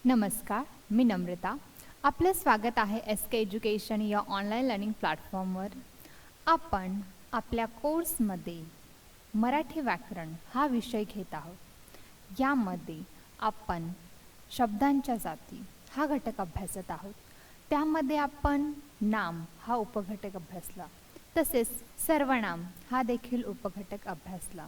नमस्कार, मी नम्रता. आपलं स्वागत आहे SK एज्युकेशन या ऑनलाईन लर्निंग प्लॅटफॉर्मवर. आपण आपल्या कोर्समध्ये मराठी व्याकरण हा विषय घेत आहोत. यामध्ये आपण शब्दांच्या जाती हा घटक अभ्यासत आहोत. त्यामध्ये आपण नाम हा उपघटक अभ्यासला, तसेच सर्वनाम हा देखील उपघटक अभ्यासला.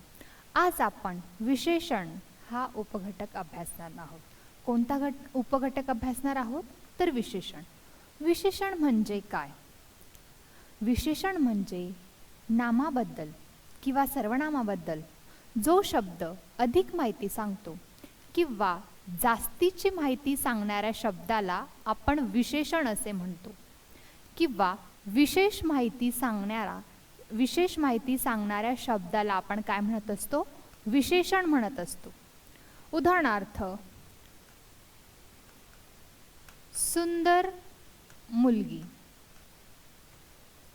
आज आपण विशेषण हा उपघटक अभ्यासणार आहोत. कोणता उपघटक अभ्यासणार आहोत तर विशेषण. विशेषण म्हणजे काय? विशेषण म्हणजे नामाबद्दल किंवा सर्वनामाबद्दल जो शब्द अधिक माहिती सांगतो किंवा जास्तीची माहिती सांगणाऱ्या शब्दाला आपण विशेषण असे म्हणतो, किंवा विशेष माहिती सांगणाऱ्या शब्दाला आपण काय म्हणत असतो? विशेषण म्हणत असतो. उदाहरणार्थ, सुंदर मुलगी.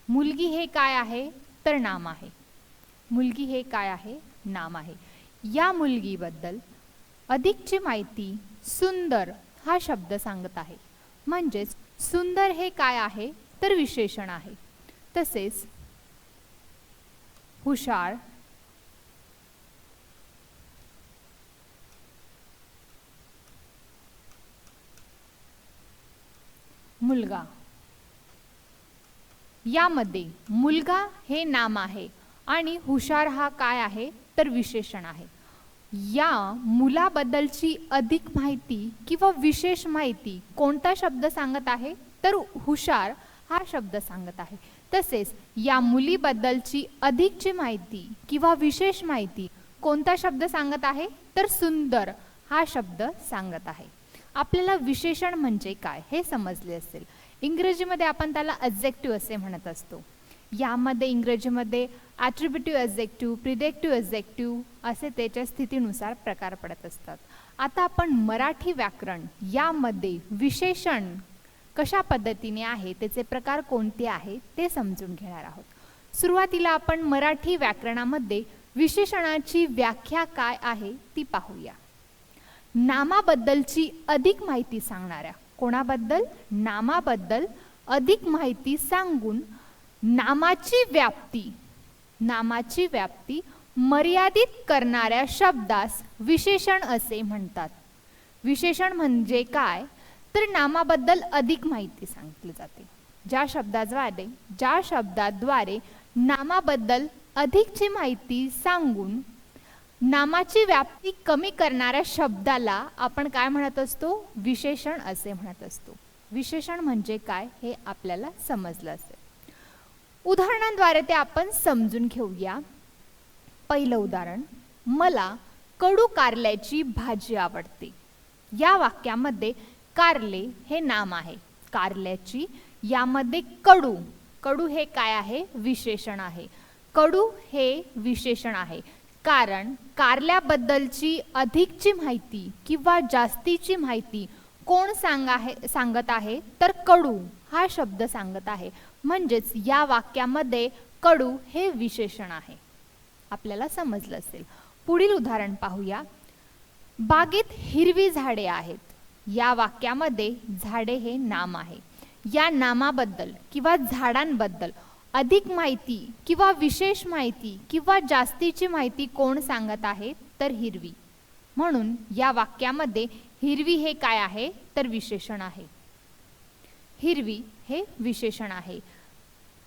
मुलगी हे काय आहे तर नाम आहे. मुलगी हे काय आहे? नाम आहे. या मुलगीबद्दल अधिकची माहिती सुंदर हा शब्द सांगत आहे. म्हणजेच सुंदर हे काय आहे तर विशेषण आहे. तसेच हुशार, मुलगा. यामध्ये मुलगा हे नाम आहे आणि हुशार हा काय आहे तर विशेषण आहे. या मुलाबद्दलची अधिक माहिती किंवा विशेष माहिती कोणता शब्द सांगत आहे तर हुशार हा शब्द सांगत आहे. तसेच या मुलीबद्दलची अधिकची माहिती किंवा विशेष माहिती कोणता शब्द सांगत आहे तर सुंदर हा शब्द सांगत आहे. आपल्याला विशेषण म्हणजे काय हे समजले असेल. इंग्रजीमध्ये आपण त्याला ॲडजेक्टिव्ह असे म्हणत असतो. यामध्ये इंग्रजीमध्ये ॲट्रिब्युटिव्ह ॲडजेक्टिव्ह, प्रिडिक्टिव्ह ॲडजेक्टिव्ह असे त्याच्या स्थितीनुसार प्रकार पडत असतात. आता आपण मराठी व्याकरण यामध्ये विशेषण कशा पद्धतीने आहे, त्याचे प्रकार कोणते आहे ते समजून घेणार आहोत. सुरुवातीला आपण मराठी व्याकरणामध्ये विशेषणाची व्याख्या काय आहे ती पाहूया. नामाबद्दलची अधिक माहिती सांगणाऱ्या. कोणाबद्दल? नामाबद्दल अधिक माहिती सांगून नामाची व्याप्ती मर्यादित करणाऱ्या शब्दास विशेषण असे म्हणतात. विशेषण म्हणजे काय तर नामाबद्दल अधिक माहिती सांगितली जाते. ज्या शब्दाद्वारे नामाबद्दल अधिकची माहिती सांगून नामाची व्याप्ती कमी करणाऱ्या शब्दाला आपण काय म्हणत असतो? विशेषण असे म्हणत असतो. विशेषण म्हणजे काय हे आपल्याला समजलं असेल. उदाहरणांद्वारे ते आपण समजून घेऊया. पहिलं उदाहरण, मला कडू कारल्याची भाजी आवडते. या वाक्यामध्ये कारले हे नाम आहे. कारल्याची यामध्ये कडू हे काय आहे? विशेषण आहे. कडू हे विशेषण आहे कारण कारल्याबद्दलची अधिकची माहिती किंवा जास्तीची माहिती कोण सांगत आहे तर कडू हा शब्द सांगत आहे. म्हणजेच या वाक्यामध्ये कडू हे विशेषण आहे. आपल्याला समजलं असेल. पुढील उदाहरण पाहूया. बागेत हिरवी झाडे आहेत. या वाक्यामध्ये झाडे हे नाम आहे. या नामाबद्दल किंवा झाडांबद्दल अधिक माहिती किंवा विशेष माहिती किंवा जास्तीची माहिती कोण सांगत आहे तर हिरवी. म्हणून या वाक्यामध्ये हिरवी हे काय आहे तर विशेषण आहे. हिरवी हे विशेषण आहे.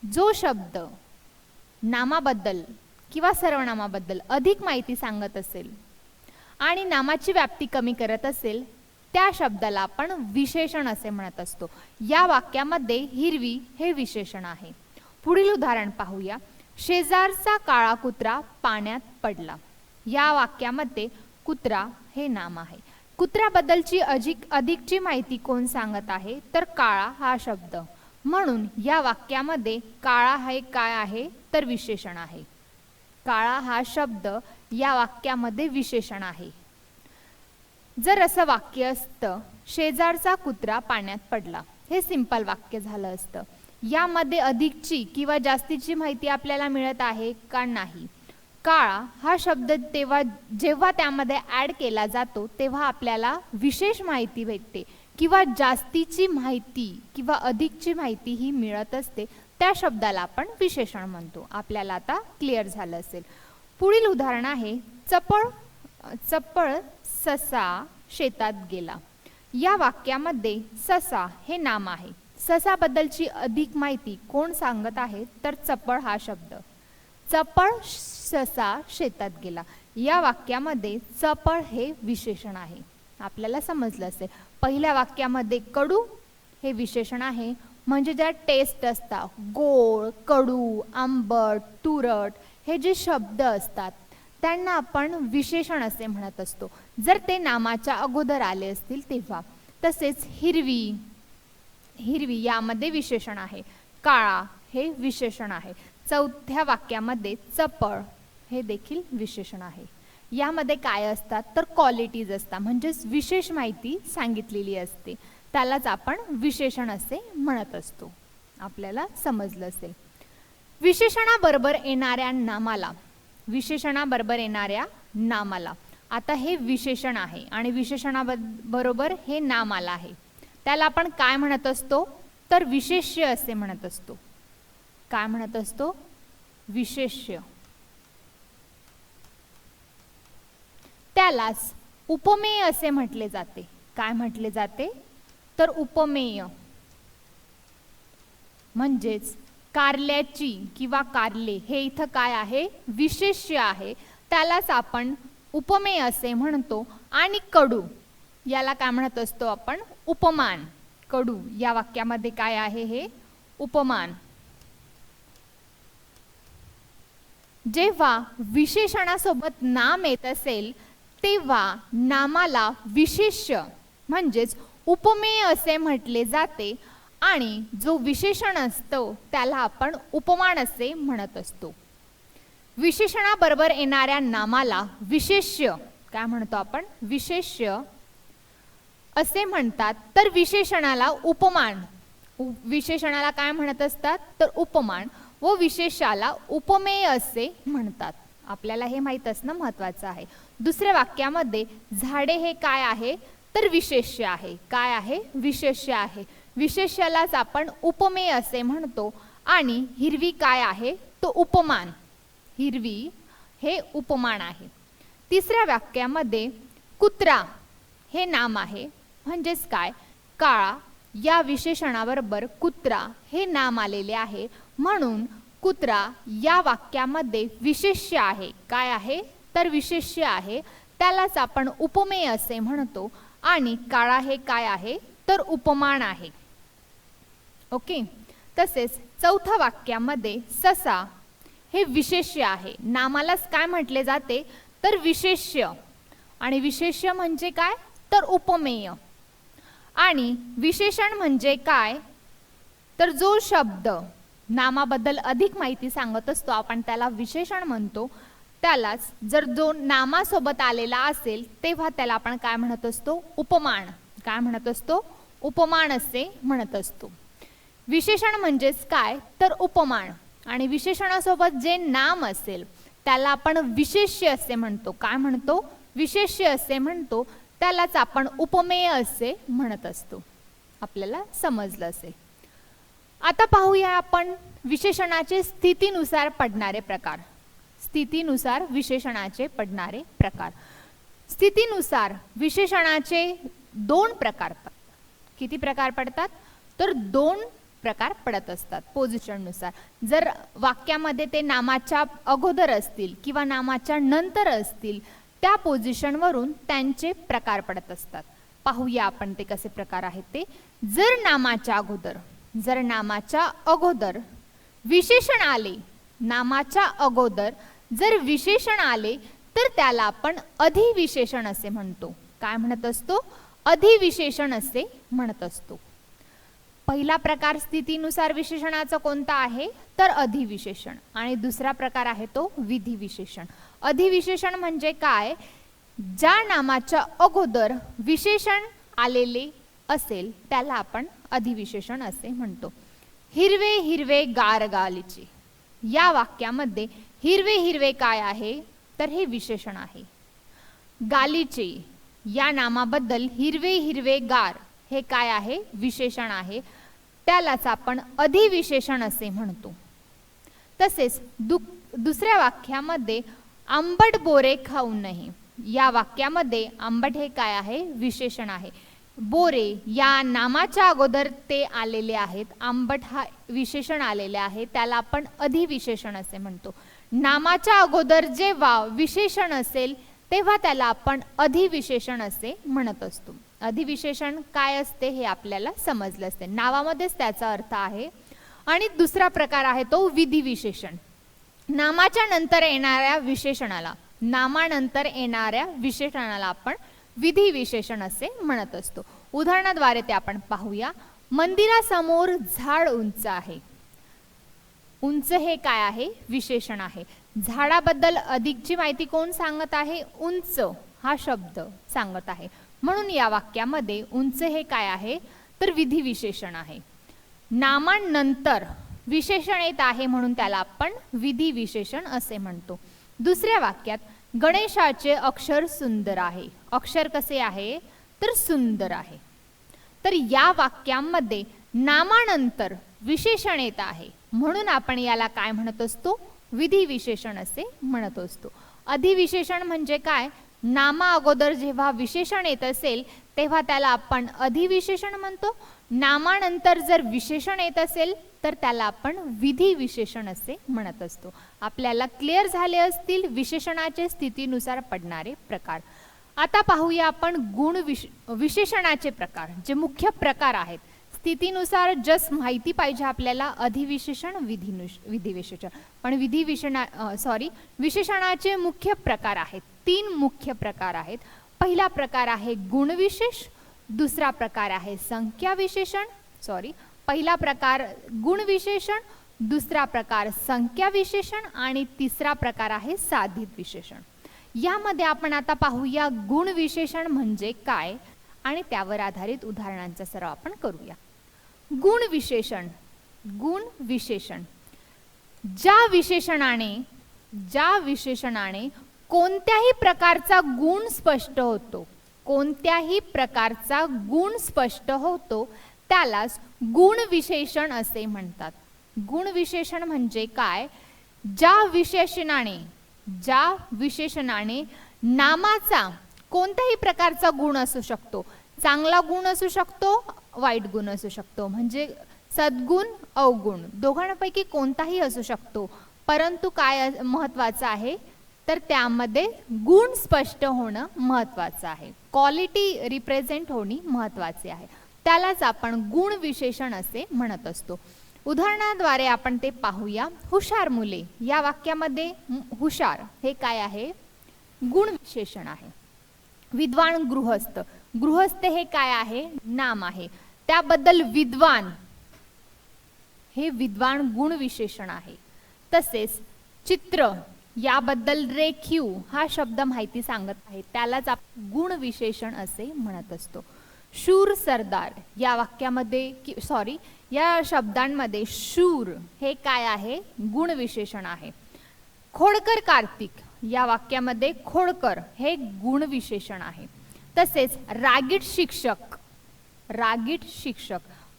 जो शब्द नामाबद्दल किंवा सर्वनामाबद्दल अधिक माहिती सांगत असेल आणि नामाची व्याप्ती कमी करत असेल त्या शब्दाला आपण विशेषण असे म्हणत असतो. या वाक्यामध्ये हिरवी हे विशेषण आहे. पुढील उदाहरण पाहूया. शेजारचा काळा कुत्रा पाण्यात पडला. या वाक्यामध्ये कुत्रा हे नाम आहे. कुत्र्याबद्दलची अधिकची माहिती कोण सांगत आहे तर काळा हा शब्द. म्हणून या वाक्यामध्ये काळा हे काय आहे तर विशेषण आहे. काळा हा शब्द या वाक्यामध्ये विशेषण आहे. जर असं वाक्य असतं, शेजारचा कुत्रा पाण्यात पडला, हे सिंपल वाक्य झालं असतं. यामध्ये अधिकची किंवा जास्तीची माहिती आपल्याला मिळत आहे का नाही काळा हा शब्द जेव्हा त्यामध्ये ॲड केला जातो तेव्हा आपल्याला विशेष माहिती भेटते किंवा जास्तीची माहिती किंवा अधिकची माहिती ही मिळत असते. त्या शब्दाला आपण विशेषण म्हणतो. आपल्याला आता क्लिअर झालं असेल. पुढील उदाहरण आहे चपळ ससा शेतात गेला. या वाक्यामध्ये ससा हे नाम आहे. ससाबद्दलची अधिक माहिती कोण सांगत आहे तर चपळ हा शब्द. चपळ ससा शेतात गेला. या वाक्यामध्ये चपळ हे विशेषण आहे. आपल्याला समजलं असेल. पहिल्या वाक्यामध्ये कडू हे विशेषण आहे, म्हणजे ज्या टेस्ट असतात, गोड, कडू, आंबट, तुरट हे जे शब्द असतात त्यांना आपण विशेषण असे म्हणत असतो जर ते नामाच्या अगोदर आले असतील तेव्हा. तसेच हिरवी यामध्ये विशेषण आहे. काळा हे विशेषण आहे. चौथ्या वाक्यामध्ये चपळ हे देखील विशेषण आहे. यामध्ये काय असतात तर क्वालिटीज असतात, म्हणजेच विशेष माहिती सांगितलेली असते. त्यालाच आपण विशेषण असे म्हणत असतो. आपल्याला समजलं असेल. विशेषणाबरोबर येणाऱ्या नामाला आता हे विशेषण आहे आणि विशेषणाबरोबर हे नाम आलं आहे. त्याला आपण काय म्हणत असतो तर विशेष्य असे म्हणत असतो. काय म्हणत असतो? विशेष्य. त्यालाच उपमेय असे म्हटले जाते. काय म्हटले जाते तर उपमेय. म्हणजेच कारल्याची किंवा कारले हे इथं काय आहे विशेष्य आहे. त्यालाच आपण उपमेय असे म्हणतो. आणि कडू याला काय म्हणत असतो आपण उपमान. कडू या वाक्यामध्ये काय आहे हे उपमान. जेव्हा विशेषणासोबत नाम येत असेल तेव्हा नामाला विशेष्य म्हणजेच उपमेय असे म्हटले जाते आणि जो विशेषण असतो त्याला आपण उपमान असे म्हणत असतो. विशेषणाबरोबर येणाऱ्या नामाला विशेष्य काय म्हणतो आपण विशेष्य असे म्हणतात. तर विशेषणाला उपमान. विशेषणाला काय म्हणत असतात तर उपमान व विशेषाला उपमेय असे म्हणतात. आपल्याला हे माहित असणं महत्त्वाचं आहे. दुसऱ्या वाक्यामध्ये झाडे हे काय आहे तर विशेष्य आहे. काय आहे विशेष्य आहे. विशेष्यालाच आपण उपमेय असे म्हणतो. आणि हिरवी काय आहे तो उपमान. हिरवी हे उपमान आहे. तिसऱ्या वाक्यामध्ये कुत्रा हे नाम आहे. म्हणजेच काय काळा या विशेषणाबरोबर कुत्रा हे नाम आलेले आहे. म्हणून कुत्रा या वाक्यामध्ये विशेष्य आहे. काय आहे तर विशेष्य आहे. त्यालाच आपण उपमेय असे म्हणतो. आणि काळा हे काय आहे तर उपमान आहे. ओके. तसेच चौथ्या वाक्यामध्ये ससा हे विशेष्य आहे. नामालाच काय म्हटले जाते तर विशेष्य. आणि विशेष्य म्हणजे काय तर उपमेय. आणि विशेषण म्हणजे काय तर जो शब्द नामाबद्दल अधिक माहिती सांगत असतो आपण त्याला विशेषण म्हणतो. त्यालाच जर जो नामासोबत आलेला असेल तेव्हा त्याला आपण काय म्हणत असतो उपमान. काय म्हणत असतो उपमान असे म्हणत असतो. विशेषण म्हणजेच काय तर उपमान. आणि विशेषणासोबत जे नाम असेल त्याला आपण विशेष्य असे म्हणतो. काय म्हणतो विशेष्य असे म्हणतो. त्यालाच आपण उपमेय असे म्हणत असतो. आपल्याला समजलं असेल. आता पाहूया आपण विशेषणाचे स्थितीनुसार पडणारे प्रकार. स्थितीनुसार विशेषणाचे पडणारे प्रकार. स्थितीनुसार विशेषणाचे 2 प्रकार पडतात. किती प्रकार पडतात तर 2 प्रकार पडत असतात पोझिशननुसार. जर वाक्यामध्ये ते नामाच्या अगोदर असतील किंवा नामाच्या नंतर असतील त्या पोझिशनवरून त्यांचे प्रकार पडत असतात. पाहूया आपण ते कसे प्रकार आहेत ते. जर नामाच्या अगोदर विशेषण आले, नामाच्या अगोदर जर विशेषण आले तर त्याला आपण अधिविशेषण असे म्हणतो. काय म्हणत असतो अधिविशेषण असे म्हणत असतो. पहिला प्रकार स्थितीनुसार विशेषणाचा कोणता आहे तर अधिविशेषण. आणि दुसरा प्रकार आहे तो विधिविशेषण. अधिविशेषण म्हणजे काय ज्या नामाच्या अगोदर विशेषण आलेले असेल त्याला आपण अधिविशेषण असे म्हणतो. हिरवे हिरवे गारगालीचे या वाक्यामध्ये हिरवे हिरवे काय आहे, तर हे विशेषण आहे. गालीचे या नामाबद्दल हिरवे हिरवे गार हे काय आहे, विशेषण आहे. त्यालाच आपण अधिविशेषण असे म्हणतो. तसेच दुसऱ्या वाक्यामध्ये आंबट बोरे खाऊ नये या वाक्यामध्ये आंबट हे काय आहे, विशेषण आहे. बोरे या नामाच्या अगोदर ते आलेले आहेत, आंबट हा विशेषण आलेले आहे, त्याला आपण अधिविशेषण असे म्हणतो. नामाच्या अगोदर जेव्हा विशेषण असेल तेव्हा त्याला आपण अधिविशेषण असे म्हणत असतो. अधिविशेषण काय असते हे आपल्याला समजलं असते, नावामध्येच त्याचा अर्थ आहे. आणि दुसरा प्रकार आहे तो विधिविशेषण. नामाच्या नंतर येणाऱ्या विशेषणाला, नामानंतर येणाऱ्या विशेषणाला आपण विधिविशेषण असे म्हणत असतो. उदाहरणाद्वारे ते आपण पाहूया. मंदिरासमोर झाड उंच आहे. उंच हे काय आहे, विशेषण आहे. झाडाबद्दल अधिकची माहिती कोण सांगत आहे, उंच हा शब्द सांगत आहे. म्हणून या वाक्यामध्ये उंच हे काय आहे, तर विधिविशेषण आहे. नामानंतर विशेषण येत आहे म्हणून त्याला आपण विधिविशेषण असे म्हणतो. दुसऱ्या वाक्यात गणेशाचे अक्षर सुंदर आहे. अक्षर कसे आहे, तर सुंदर आहे. तर या वाक्यामध्ये नामानंतर विशेषण येत आहे म्हणून आपण याला काय म्हणत असतो, विधिविशेषण असे म्हणत असतो. अधिविशेषण म्हणजे काय, नामा अगोदर जेव्हा विशेषण येत असेल तेव्हा त्याला आपण अधिविशेषण म्हणतो. नामानंतर जर विशेषण येत असेल तर त्याला आपण विधिविशेषण असे म्हणत असतो. आपल्याला क्लिअर झाले असतील विशेषणाचे स्थितीनुसार पडणारे प्रकार. आता पाहूया आपण विशेषणाचे प्रकार, जे मुख्य प्रकार आहेत. स्थितीनुसार जस्ट माहिती पाहिजे आपल्याला, अधिविशेषण विधिविशेषण. पण विशेषणाचे मुख्य प्रकार आहेत, 3 मुख्य प्रकार आहेत. पहिला प्रकार आहे गुणविशेष, दुसरा प्रकार आहे संख्या विशेषण. पहिला प्रकार गुणविशेषण, दुसरा प्रकार संख्या विशेषण आणि तिसरा प्रकार आहे साधित विशेषण. यामध्ये आपण आता पाहूया गुणविशेषण म्हणजे काय आणि त्यावर आधारित उदाहरणांचा सराव आपण करूया. गुणविशेषण. गुणविशेषण ज्या विशेषणाने कोणत्याही प्रकारचा गुण स्पष्ट होतो, कोणत्याही प्रकारचा गुण स्पष्ट होतो त्यालाच गुणविशेषण असे म्हणतात. गुणविशेषण म्हणजे काय, ज्या विशेषणाने नामाचा कोणत्याही प्रकारचा गुण असू शकतो, चांगला गुण असू शकतो, वाईट गुण असू शकतो, म्हणजे सद्गुण अवगुण दोघांपैकी कोणताही असू शकतो. परंतु काय महत्त्वाचं आहे, तर त्यामध्ये गुण स्पष्ट होणं महत्त्वाचं आहे, क्वालिटी रिप्रेझेंट होणे महत्त्वाचे आहे. त्यालाच आपण गुणविशेषण असे म्हणत असतो. उदाहरणाद्वारे आपण ते पाहूया. हुशार मुले या वाक्यामध्ये हुशार हे काय आहे, गुणविशेषण आहे. विद्वान गृहस्थ, गृहस्थ हे काय आहे, नाम आहे. त्याबद्दल विद्वान हे विद्वान गुणविशेषण आहे. तसेच चित्र याबद्दल रेखीव हा शब्द माहिती सांगत आहे, त्यालाच आपण गुणविशेषण असे म्हणत असतो. शूर सरदार या वाक्यामध्ये या शब्दांमध्ये शूर हे काय आहे, गुणविशेषण आहे. खोडकर कार्तिक या वाक्यामध्ये खोडकर हे गुणविशेषण आहे. तसेच रागीट शिक्षक,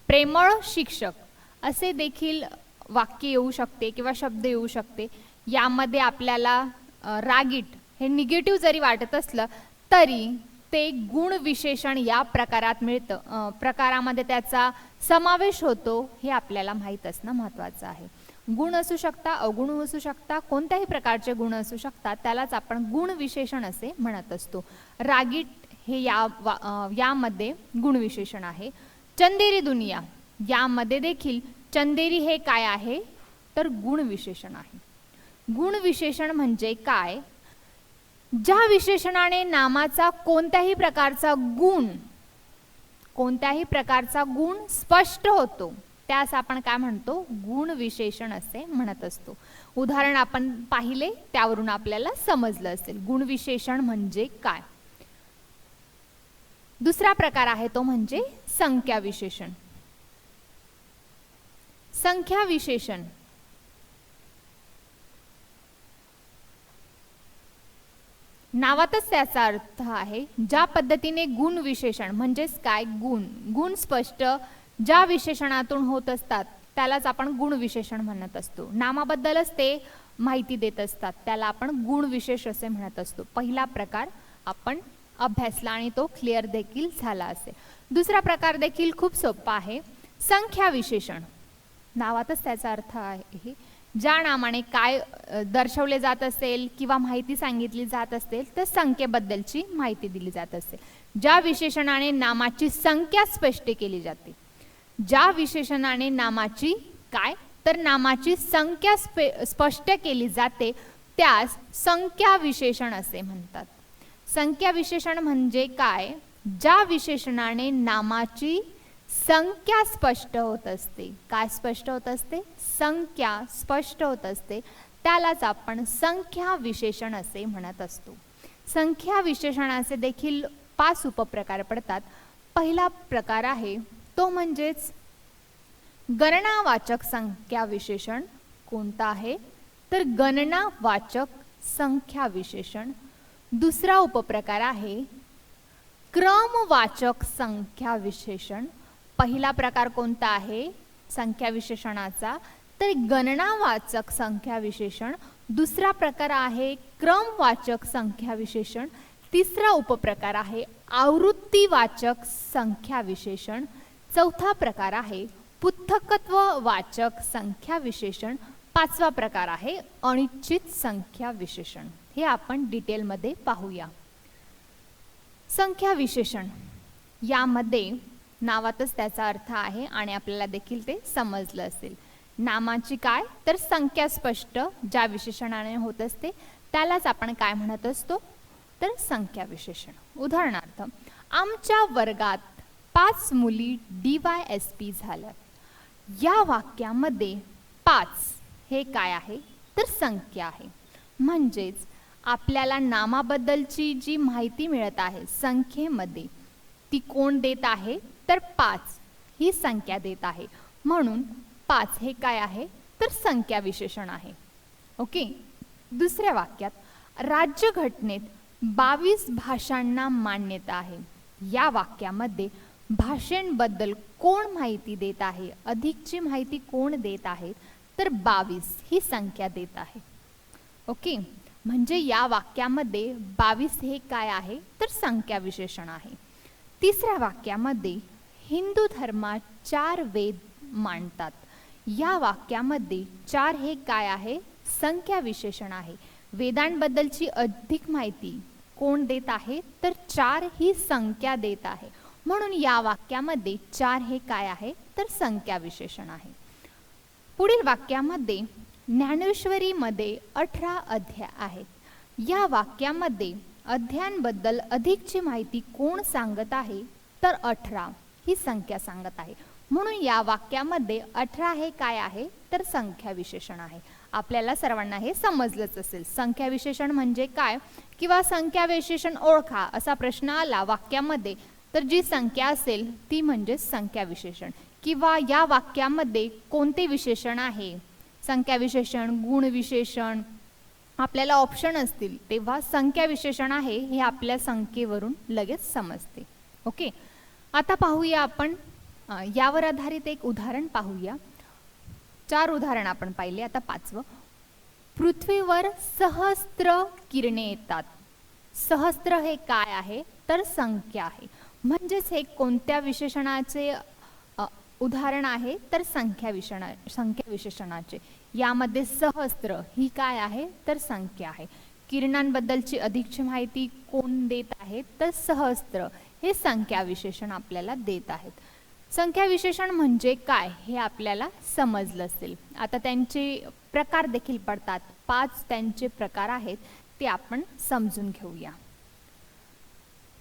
प्रेमळ शिक्षक असे देखील वाक्य येऊ शकते किंवा शब्द येऊ शकते. यामध्ये आपल्याला रागीट हे निगेटिव्ह जरी वाटत असलं तरी ते गुणविशेषण या प्रकारात मिळतं, प्रकारामध्ये त्याचा समावेश होतो हे आपल्याला माहीत असणं महत्त्वाचं आहे. गुण असू शकता, अवगुण असू शकता, कोणत्याही प्रकारचे गुण असू शकतात, त्यालाच आपण गुणविशेषण असे म्हणत असतो. रागीट हे यामध्ये गुणविशेषण आहे. चंदेरी दुनिया यामध्ये देखील चंदेरी हे काय आहे, तर गुणविशेषण आहे. गुणविशेषण म्हणजे काय, ज्या विशेषणाने नामाचा कोणत्याही प्रकारचा गुण स्पष्ट होतो त्यास आपण काय म्हणतो, गुणविशेषण असे म्हणत असतो. उदाहरण आपण पाहिले त्यावरून आपल्याला समजलं असेल गुणविशेषण म्हणजे काय. दुसरा प्रकार आहे तो म्हणजे संख्या विशेषण. संख्या विशेषण नावातच त्याचा अर्थ आहे. ज्या पद्धतीने गुण विशेषण म्हणजेच काय, गुण स्पष्ट ज्या विशेषणातून होत असतात त्यालाच आपण गुण विशेषण म्हणत असतो. नामाबद्दलच ते माहिती देत असतात, त्याला आपण गुण विशेष असे म्हणत असतो. पहिला प्रकार आपण अभ्यासला आणि तो क्लिअर देखील झाला असेल. दुसरा प्रकार देखील खूप सोपा आहे, संख्या विशेषण. नावातच त्याचा अर्थ आहे, ज्या नामाने काय दर्शवले जात असेल किंवा माहिती सांगितली जात असेल तर संख्येबद्दलची माहिती दिली जात असेल. ज्या विशेषणाने नामाची संख्या स्पष्ट केली जाते, ज्या विशेषणाने नामाची काय तर नामाची संख्या स्पष्ट केली जाते त्यास संख्या विशेषण असे म्हणतात. संख्या विशेषण म्हणजे काय, ज्या विशेषणाने नामाची संख्या स्पष्ट होत असते. काय स्पष्ट होत असते, संख्या स्पष्ट होत असते, त्यालाच आपण संख्या विशेषण असे म्हणत असतो. संख्या विशेषणाचे देखील 5 उपप्रकार पडतात. पहिला प्रकार आहे तो म्हणजेच गणनावाचक संख्या विशेषण. कोणता आहे तर गणनावाचक संख्या विशेषण. दुसरा उपप्रकार आहे क्रमवाचक संख्या विशेषण. पहिला प्रकार कोणता आहे संख्या विशेषणाचा तर गणनावाचक संख्या विशेषण. दुसरा प्रकार आहे क्रमवाचक संख्या विशेषण. तिसरा उपप्रकार आहे आवृत्तीवाचक संख्या विशेषण. चौथा प्रकार आहे पृथक्त्ववाचक संख्या विशेषण. पाचवा प्रकार आहे अनिश्चित संख्या विशेषण. हे आपण डिटेलमध्ये पाहूया. संख्या विशेषण यामध्ये नावातच त्याचा अर्थ आहे आणि आपल्याला देखील ते समजलं असेल. नामाची काय तर संख्या स्पष्ट ज्या विशेषणाने होत असते त्यालाच आपण काय म्हणत असतो तर संख्या विशेषण. उदाहरणार्थ, आमच्या वर्गात 5 मुली DYSP झाल्या. या वाक्यामध्ये 5 हे काय आहे तर संख्या आहे. म्हणजेच आपल्याला नामाबद्दलची जी माहिती मिळत आहे संख्येमध्ये ती कोण देत आहे तर 5 ही संख्या देत आहे. म्हणून 5 हे काय आहे तर संख्या विशेषण आहे. ओके. दुसऱ्या वाक्यात राज्यघटनेत 22 भाषांना मान्यता आहे. या वाक्यामध्ये भाषेंबद्दल कोण माहिती देत आहे, अधिकची माहिती कोण देत आहे तर 22 ही संख्या देत आहे. ओके. म्हणजे या वाक्यामध्ये 22 हे काय आहे तर संख्या विशेषण आहे. तिसऱ्या वाक्यामध्ये हिंदू धर्मात 4 वेद मानतात. या वाक्यामध्ये 4 हे काय आहे संख्या विशेषण आहे. वेदांबद्दलची अधिक माहिती कोण देत आहे तर 4 ही संख्या देत आहे. म्हणून या वाक्यामध्ये 4 हे काय आहे तर संख्या विशेषण आहे. पुढील वाक्यामध्ये ज्ञानेश्वरीमध्ये 18 अध्याय आहेत. या वाक्यामध्ये अध्यायांबद्दल अधिकची माहिती कोण सांगत आहे तर 18 ही संख्या सांगत आहे. म्हणून या वाक्यामध्ये 18 हे काय आहे तर संख्या विशेषण आहे. आपल्याला सर्वांना हे समजलंच असेल संख्या विशेषण म्हणजे काय किंवा संख्या विशेषण ओळखा असा प्रश्न आला वाक्यामध्ये तर जी संख्या असेल ती म्हणजे संख्या विशेषण. किंवा या वाक्यामध्ये कोणते विशेषण आहे संख्या विशेषण, गुण विशेषण, आपल्याला ऑप्शन असतील तेव्हा संख्या विशेषण आहे हे आपल्या संख्येवरून लगेच समजते. ओके. आता पाहूया आपण यावर आधारित एक उदाहरण पाहूया. 4 उदाहरण आपण पाहिले. आता 5वं, पृथ्वीवर सहस्त्र किरणे येतात. सहस्त्र हे काय आहे तर संख्या आहे. म्हणजेच हे कोणत्या विशेषणाचे उदाहरण आहे तर संख्या विशेषणाचे. यामध्ये सहस्त्र ही काय आहे तर संख्या आहे. किरणांबद्दलची अधिकची माहिती कोण देत आहे तर सहस्त्र हे संख्या विशेषण आपल्याला देत आहेत. संख्या विशेषण म्हणजे काय हे आपल्याला समजलं असेल. आता त्यांचे प्रकार देखील पडतात. 5 त्यांचे प्रकार आहेत ते आपण समजून घेऊया.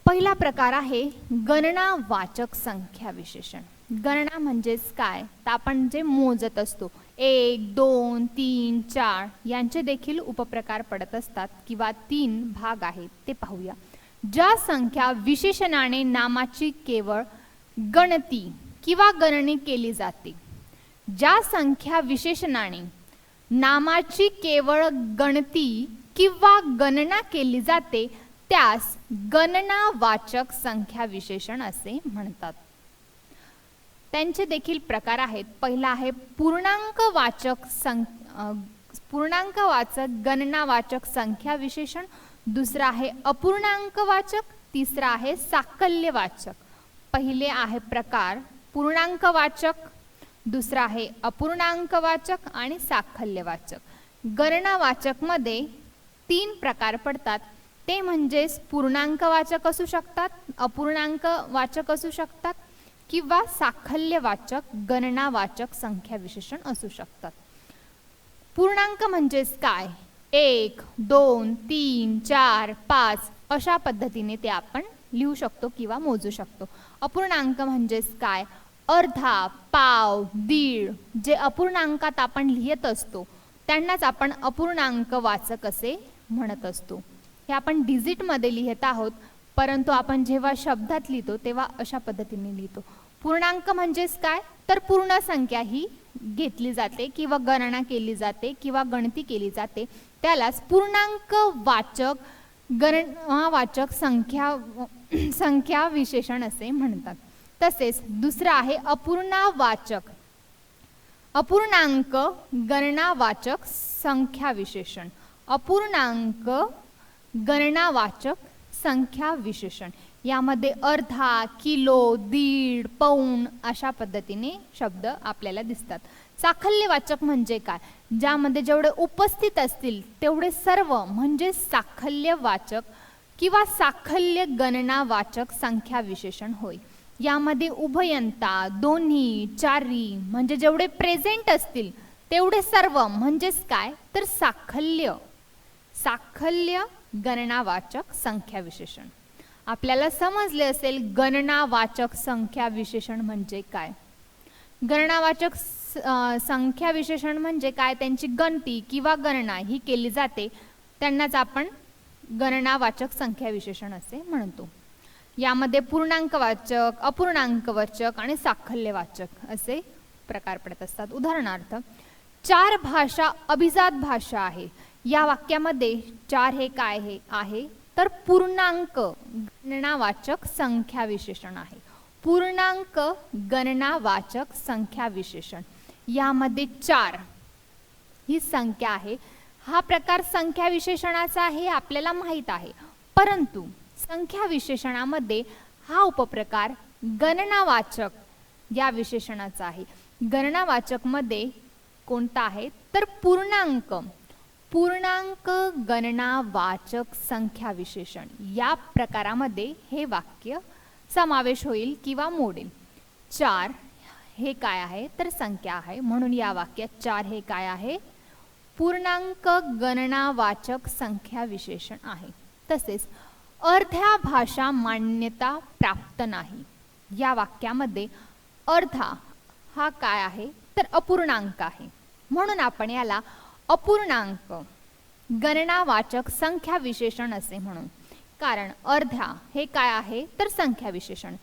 पहिला प्रकार आहे गणनावाचक संख्या विशेषण. गणना म्हणजेच काय तर आपण जे मोजत असतो 1, 2, 3, 4 यांचे देखील उपप्रकार पडत असतात किंवा 3 भाग आहेत ते पाहूया. ज्या संख्या विशेषणाने नामाची केवळ गणती किंवा गणने केली जाते. ज्या संख्या विशेषणाने नामाची केवळ गणती किंवा गणना केली जाते त्यास गणनावाचक संख्या विशेषण असे म्हणतात. त्यांचे देखील प्रकार आहेत. पहिला आहे पूर्णांकवाचक गणनावाचक संख्या विशेषण, दुसरा आहे अपूर्णांकवाचक, तिसरा आहे साकल्यवाचक. पहिले आहे प्रकार पूर्णांकवाचक, दुसरा आहे अपूर्णांकवाचक आणि साकल्यवाचक. गणनावाचक मध्ये 3 प्रकार पडतात. ते म्हणजे पूर्णांकवाचक असू शकतात, अपूर्णांकवाचक असू शकतात किंवा साकल्यवाचक गणनावाचक संख्या विशेषण असू शकतात. पूर्णांक म्हणजेच काय? 1, 2, 3, 4, 5 अशा पद्धतीने ते आपण लिहू शकतो किंवा मोजू शकतो. अपूर्णांक म्हणजेच काय? अर्धा, पाव, दीड जे अपूर्णांकात आपण लिहित असतो त्यांनाच आपण अपूर्णांक वाचक असे म्हणत असतो. हे आपण डिजिटमध्ये लिहित आहोत, परंतु आपण जेव्हा शब्दात लिहितो तेव्हा अशा पद्धतीने लिहितो. पूर्णांक म्हणजेच काय? तर पूर्ण संख्या ही घेतली जाते किंवा गणना केली जाते किंवा गणती केली जाते, त्यालाच पूर्णांक वाचक गणनावाचक संख्या विशेषण असे म्हणतात. तसेच दुसरा आहे अपूर्णावाचक अपूर्णांक गणनावाचक संख्या विशेषण. अपूर्णांक गणनावाचक संख्या विशेषण यामध्ये अर्धा, किलो, दीड, पौंड अशा पद्धतीने शब्द आपल्याला दिसतात. साकल्यवाचक म्हणजे काय? ज्यामध्ये जेवढे उपस्थित असतील तेवढे सर्व म्हणजे साकल्यवाचक किंवा साकल्य गणनावाचक संख्या विशेषण होय. यामध्ये उभयंता, दोन्ही, चारी म्हणजे जेवढे प्रेझेंट असतील तेवढे सर्व म्हणजेच काय? तर साकल्य गणनावाचक संख्या विशेषण. आपल्याला समजले असेल गणनावाचक संख्या विशेषण म्हणजे काय. गणनावाचक संख्या विशेषण म्हणजे काय? त्यांची गणती किंवा गणना ही केली जाते, त्यांनाच आपण गणनावाचक संख्या विशेषण असे म्हणतो. यामध्ये पूर्णांकवाचक, अपूर्णांकवाचक आणि साकल्यवाचक असे प्रकार पडत असतात. उदाहरणार्थ 4 भाषा अभिजात भाषा आहे. या वाक्यामध्ये 4 हे काय आहे? तर पूर्णांक गणनावाचक संख्या विशेषण आहे. पूर्णांक गणनावाचक संख्या विशेषण यामध्ये 4 ही संख्या आहे. हा प्रकार संख्या विशेषणाचा आहे आपल्याला माहित आहे, परंतु संख्या विशेषणामध्ये हा उपप्रकार गणनावाचक या विशेषणाचा आहे. गणनावाचक मध्ये कोणता आहे? तर पूर्णांक गणनावाचक संख्या विशेषण या प्रकारामध्ये हे वाक्य समावेश होईल किंवा मोडेल. 4 हे काय आहे? तर संख्या आहे, म्हणून या वाक्यात 4 हे काय आहे? पूर्णांक गणनावाचक संख्या विशेषण आहे. तसेच अर्ध्या भाषा मान्यता प्राप्त नाही. या वाक्यामध्ये अर्धा हा काय आहे? तर अपूर्णांक आहे, म्हणून आपण याला अपूर्णांक गणनावाचक संख्या विशेषण असे म्हणू. कारण अर्ध्या हे काय आहे? तर संख्या विशेषण.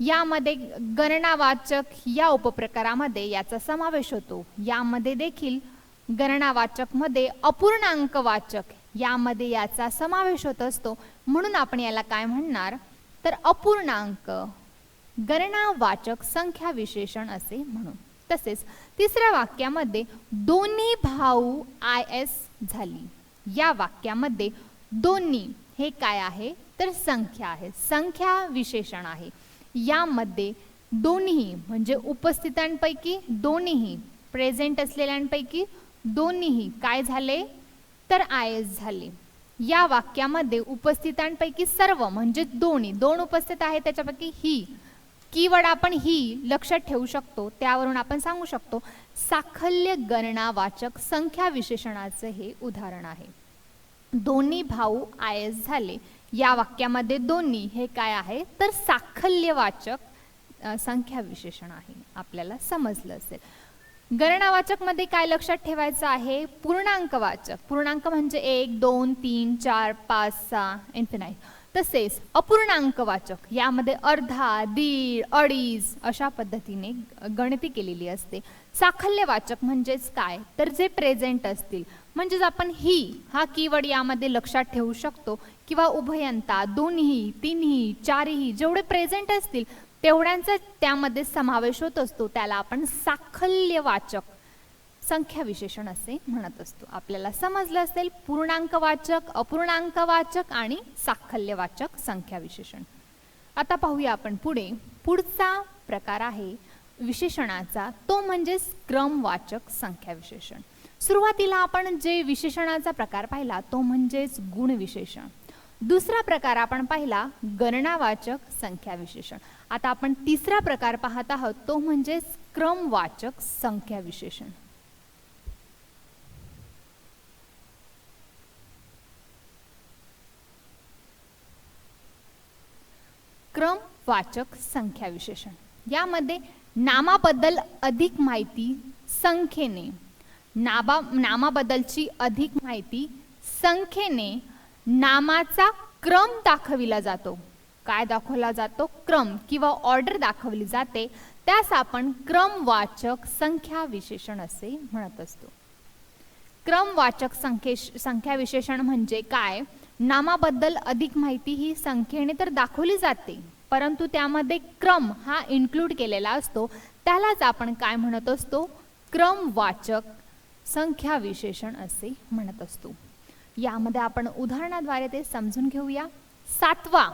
यामध्ये गणनावाचक या उपप्रकारामध्ये याचा समावेश होतो. यामध्ये देखील गणनावाचक मध्ये अपूर्णांकवाचक यामध्ये याचा समावेश होत असतो, म्हणून आपण याला काय म्हणणार? तर अपूर्णांक गणनावाचक संख्या विशेषण असे म्हणू. तसेच तिसऱ्या वाक्यामध्ये दोन्ही भाऊ IS झाली. या वाक्यामध्ये दोन्ही हे काय आहे? तर संख्या आहे, संख्या विशेषण आहे. यामध्ये दोन्ही म्हणजे उपस्थितांपैकी दोन्ही, प्रेझेंट असलेल्यांपैकी दोन्ही काय झाले? तर IS झाले. या वाक्यामध्ये उपस्थितांपैकी सर्व म्हणजे दोन उपस्थित आहे, त्याच्यापैकी ही कीवर्ड आपण ही लक्षात ठेवू शकतो. त्यावरून आपण सांगू शकतो साकल्य गणनावाचक संख्या विशेषणाचे हे उदाहरण आहे. दोन्ही भाऊ IS झाले. या वाक्यामध्ये दोन्ही हे काय आहे? तर साकल्यवाचक संख्या विशेषण आहे. आपल्याला समजलं असेल. गणनावाचक मध्ये काय लक्षात ठेवायचं आहे? पूर्णांकवाचक. पूर्णांक म्हणजे 1, 2, 3, 4, 5, 6 इन्फिनाइट. तसेच अपूर्णांकवाचक यामध्ये अर्धा, दीड, अडीच अशा पद्धतीने गणती केलेली असते. साकल्यवाचक म्हणजेच काय, तर जे प्रेझेंट असतील, म्हणजेच आपण ही हा कीवर्ड यामध्ये लक्षात ठेवू शकतो किंवा उभयंता, दोन्ही, तिन्ही, चारही जेवढे प्रेझेंट असतील तेवढ्यांचा त्यामध्ये समावेश होत असतो, त्याला आपण साकल्यवाचक संख्या विशेषण असे म्हणत असतो. आपल्याला समजलं असेल पूर्णांकवाचक, अपूर्णांकवाचक आणि साकल्यवाचक संख्या विशेषण. आता पाहूया आपण पुढचा प्रकार आहे विशेषणाचा, तो म्हणजे क्रमवाचक संख्या विशेषण. सुरुवातीला आपण जे विशेषणाचा प्रकार पाहिला तो म्हणजेच गुण विशेषण. दुसरा प्रकार आपण पाहिला गणनावाचक संख्या विशेषण. आता आपण तिसरा प्रकार पाहत आहोत, तो म्हणजे क्रमवाचक संख्या विशेषण. क्रमवाचक संख्या विशेषण यामध्ये नामाबद्दल अधिक माहिती संख्येने, नामाबद्दलची अधिक माहिती संख्येने नामाचा क्रम दाखविला जातो. काय दाखवला जातो? क्रम किंवा ऑर्डर दाखवली जाते, त्यास आपण क्रमवाचक संख्या विशेषण असे म्हणत असतो. क्रमवाचक संख्या विशेषण म्हणजे काय? नामाबद्दल अधिक माहिती ही संख्येने तर दाखवली जाते, परंतु त्यामध्ये क्रम हा इन्क्लूड केलेला असतो, त्यालाच आपण काय म्हणत असतो? क्रमवाचक संख्या विशेषण असे म्हणत असतो. यामध्ये आपण उदाहरणाद्वारे ते समजून घेऊया. 7वा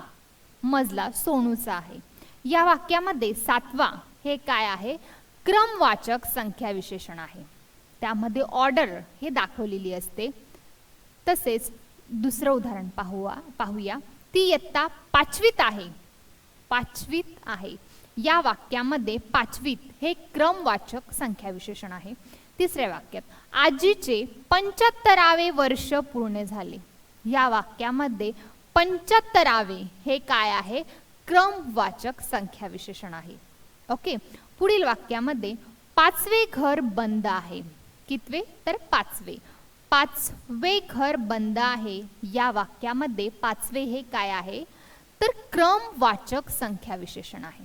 मजला सोनूचा आहे. या वाक्यामध्ये 7वा हे काय आहे? क्रमवाचक संख्या विशेषण आहे. त्यामध्ये ऑर्डर हे दाखवलेली असते. तसेच दुसरं उदाहरण पाहूया. ती इयत्ता 5वीत आहे. 5वीत आहे या वाक्यामध्ये 5वीत हे क्रमवाचक संख्या विशेषण आहे. तिसऱ्या वाक्यात आजीचे 75वे वर्ष पूर्ण झाले. या वाक्यामध्ये 75वे हे काय आहे? क्रमवाचक संख्या विशेषण आहे. ओके. पुढील वाक्यामध्ये 5वे घर बंद आहे. कितवे? तर 5वे. 5वे घर बंद आहे या वाक्यामध्ये 5वे हे काय आहे? तर क्रमवाचक संख्या विशेषण आहे.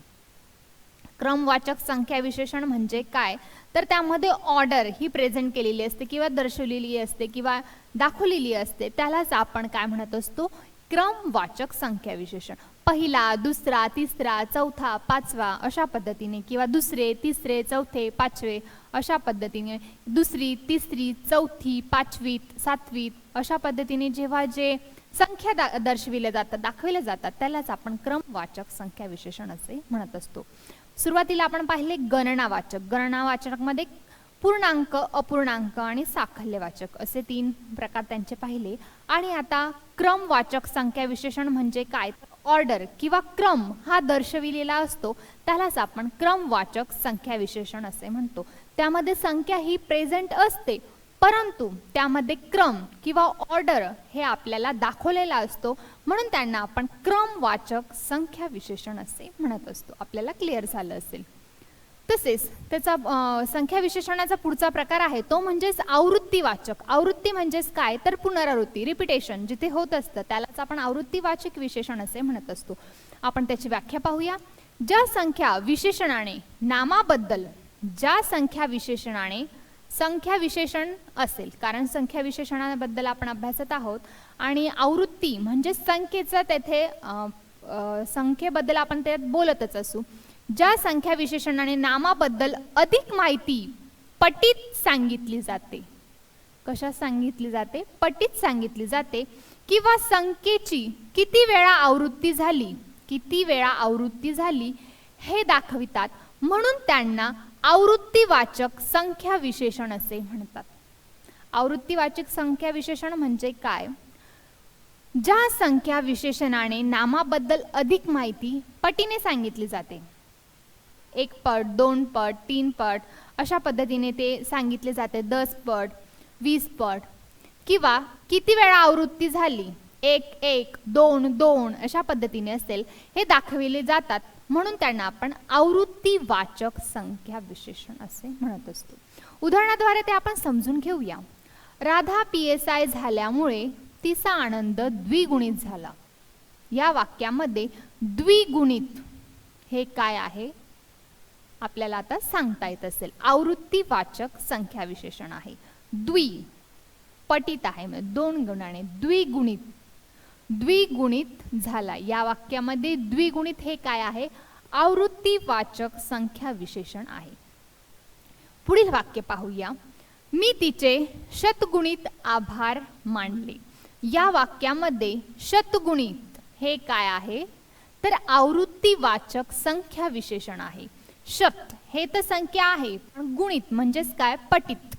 क्रमवाचक संख्या विशेषण म्हणजे काय? तर त्यामध्ये ऑर्डर ही प्रेझेंट केलेली असते किंवा दर्शवलेली असते किंवा दाखवलेली असते, त्यालाच आपण काय म्हणत असतो? क्रमवाचक संख्या विशेषण. पहिला, दुसरा, तिसरा, चौथा, 5वा अशा पद्धतीने किंवा दुसरे, तिसरे, चौथे, 5वे अशा पद्धतीने, दुसरी, तिसरी, चौथी, 5वीत, 7वीत अशा पद्धतीने जेव्हा जे संख्या दर्शविल्या जातात, दाखविल्या जातात, त्यालाच आपण क्रमवाचक संख्या विशेषण असे म्हणत असतो. सुरुवातीला आपण पाहिले गणनावाचक. गणनावाचकमध्ये पूर्णांक, अपूर्णांक आणि साकल्यवाचक असे 3 प्रकार त्यांचे पाहिले. आणि आता क्रमवाचक संख्या विशेषण म्हणजे काय? ऑर्डर किंवा क्रम हा दर्शविलेला असतो, त्यालाच आपण क्रमवाचक संख्या विशेषण असे म्हणतो. त्यामध्ये संख्या ही प्रेझेंट असते, परंतु त्यामध्ये क्रम किंवा ऑर्डर हे आपल्याला दाखवलेला असतो, म्हणून त्यांना आपण क्रमवाचक संख्या विशेषण असे म्हणत असतो. आपल्याला क्लिअर झालं असेल. तसेच त्याचा संख्या विशेषणाचा पुढचा प्रकार आहे तो म्हणजेच आवृत्तीवाचक. आवृत्ती म्हणजेच काय? तर पुनरावृत्ती, रिपिटेशन जिथे होत असतं त्यालाच आपण आवृत्तीवाचक विशेषण असे म्हणत असतो. आपण त्याची व्याख्या पाहूया. ज्या संख्या विशेषणाने नामाबद्दल, ज्या संख्या विशेषणाने संख्या विशेषण असेल, कारण संख्या विशेषणाबद्दल आपण अभ्यासत आहोत, आणि आवृत्ती म्हणजे संख्येचं तेथे संख्येबद्दल आपण त्यात बोलतच असू. ज्या संख्या विशेषणाने नामाबद्दल अधिक माहिती पटीत सांगितली जाते. कशात सांगितली जाते? पटीत सांगितली जाते. किंवा संख्येची किती वेळा आवृत्ती झाली, किती वेळा आवृत्ती झाली हे दाखवितात, म्हणून त्यांना आवृत्तीवाचक संख्या विशेषण असे म्हणतात. आवृत्तीवाचक संख्या विशेषण म्हणजे काय? ज्या संख्या विशेषणाने नामाबद्दल अधिक माहिती पटीने सांगितली जाते, 1 पट, 2 पट, 3 पट अशा पद्धतीने ते सांगितले जाते, 10 पट, 20 पट, किंवा किती वेळा आवृत्ती झाली, 1 1, 2 2 अशा पद्धतीने असेल, हे दाखविले जातात, म्हणून त्यांना आपण आवृत्तीवाचक संख्या विशेषण असे म्हणत असतो. उदाहरणाद्वारे ते आपण समजून घेऊया. राधा PSI झाल्यामुळे तिचा आनंद द्विगुणित झाला. या वाक्यामध्ये द्विगुणित हे काय आहे आपल्याला आता सांगता येत असेल. आवृत्तीवाचक संख्या विशेषण आहे. द्वि पटित आहे, म्हणजे 2 गुणाने. द्विगुणित, द्विगुणित झाला. या वाक्यामध्ये द्विगुणित हे काय आहे? आवृत्तीवाचक संख्या विशेषण आहे. पुढील वाक्य पाहूया. मी तिचे शतगुणित आभार मानले. या वाक्यामध्ये शतगुणित हे काय आहे? तर आवृत्तीवाचक संख्या विशेषण आहे. शत हे तर संख्या आहे, पण गुणित म्हणजेच काय? पटित.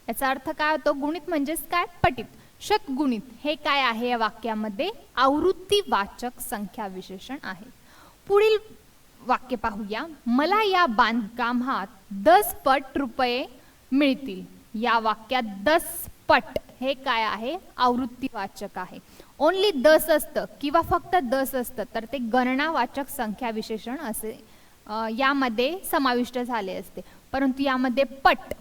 याचा अर्थ काय होतो? गुणित म्हणजेच काय? पटित. शतगुणित हे काय आहे? या वाक्यामध्ये आवृत्तीवाचक संख्या विशेषण आहे. पुढील वाक्य पाहूया. मला या बांधकामात 10 पट रुपये मिळतील. या वाक्यात 10 पट हे काय आहे? आवृत्तीवाचक आहे. ओन्ली 10 असतं किंवा फक्त 10 असतं तर ते गणनावाचक संख्या विशेषण असे यामध्ये समाविष्ट झाले असते. परंतु यामध्ये पट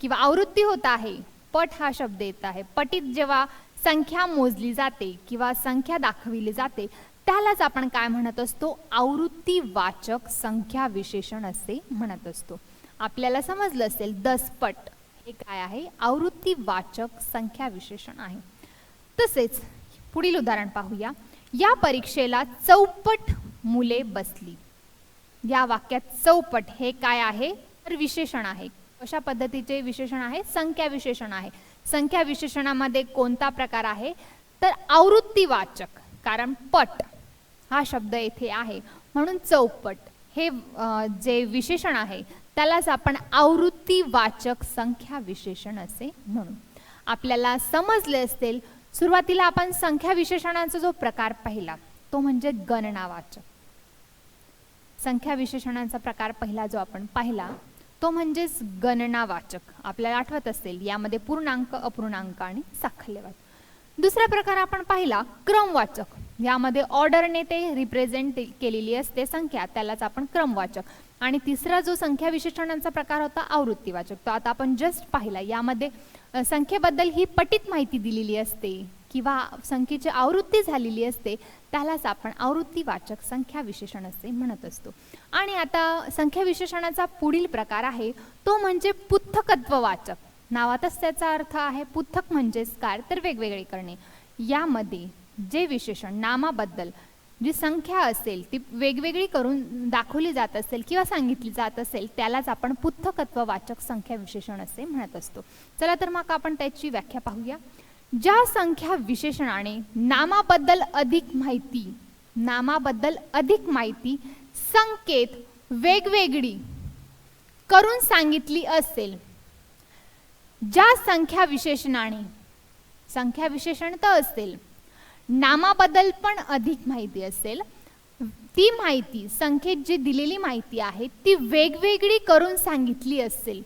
किंवा आवृत्ती होत आहे, पट हा शब्द येत आहे. पटीत जेव्हा संख्या मोजली जाते किंवा संख्या दाखविली जाते त्यालाच आपण काय म्हणत असतो? आवृत्तीवाचक संख्या विशेषण असे म्हणत असतो. आपल्याला समजलं असेल 10 पट हे काय आहे? आवृत्तीवाचक संख्या विशेषण आहे. तसेच पुढील उदाहरण पाहूया. या परीक्षेला 64 मुले बसली. या वाक्यात 64 हे काय आहे? तर विशेषण आहे. कशा पद्धतीचे विशेषण आहे? संख्या विशेषण आहे. संख्या विशेषणामध्ये कोणता प्रकार आहे? तर आवृत्तीवाचक. कारण पट हा शब्द येथे आहे म्हणून 64 हे जे विशेषण आहे त्यालाच आपण आवृत्तीवाचक संख्या विशेषण असे म्हणू. आपल्याला समजले असेल सुरुवातीला आपण संख्या विशेषणाचा जो प्रकार पाहिला तो म्हणजे गणनावाचक. संख्या विशेषणाचा प्रकार पहिला जो आपण पाहिला तो म्हणजेच गणनावाचक. आपल्याला आठवत असेल यामध्ये पूर्णांक, अपूर्णांक आणि साखल्यवाचक. दुसरा प्रकार आपण पाहिला क्रमवाचक. यामध्ये ऑर्डरने ते रिप्रेझेंट केलेली असते संख्या, त्यालाच आपण क्रमवाचक. आणि तिसरा जो संख्या विशेषणांचा प्रकार होता आवृत्तीवाचक, तो आता आपण जस्ट पाहिला. यामध्ये संख्येबद्दल ही पटित माहिती दिलेली असते किंवा संख्येची आवृत्ती झालेली असते, त्यालाच आपण आवृत्तीवाचक संख्या विशेषण असे म्हणत असतो. आणि आता संख्या विशेषणाचा पुढील प्रकार आहे तो म्हणजे पुथकत्ववाचक. नावातच त्याचा अर्थ आहे. पुथक म्हणजेच काय? तर वेगवेगळे करणे. यामध्ये जे विशेषण नामाबद्दल जी संख्या असेल ती वेगवेगळी करून दाखवली जात असेल किंवा सांगितली जात असेल त्यालाच आपण पुथकत्ववाचक संख्या विशेषण असे म्हणत असतो. चला तर मग आपण त्याची व्याख्या पाहूया. ज्या संख्या विशेषणाने नामाबद्दल अधिक माहिती संकेत वेगवेगळी करून सांगितली असेल. ज्या संख्या विशेषणाने, संख्या विशेषण तर असेल, नामाबद्दल पण अधिक माहिती असेल, ती माहिती संख्येत जी दिलेली माहिती आहे ती वेगवेगळी करून सांगितली असेल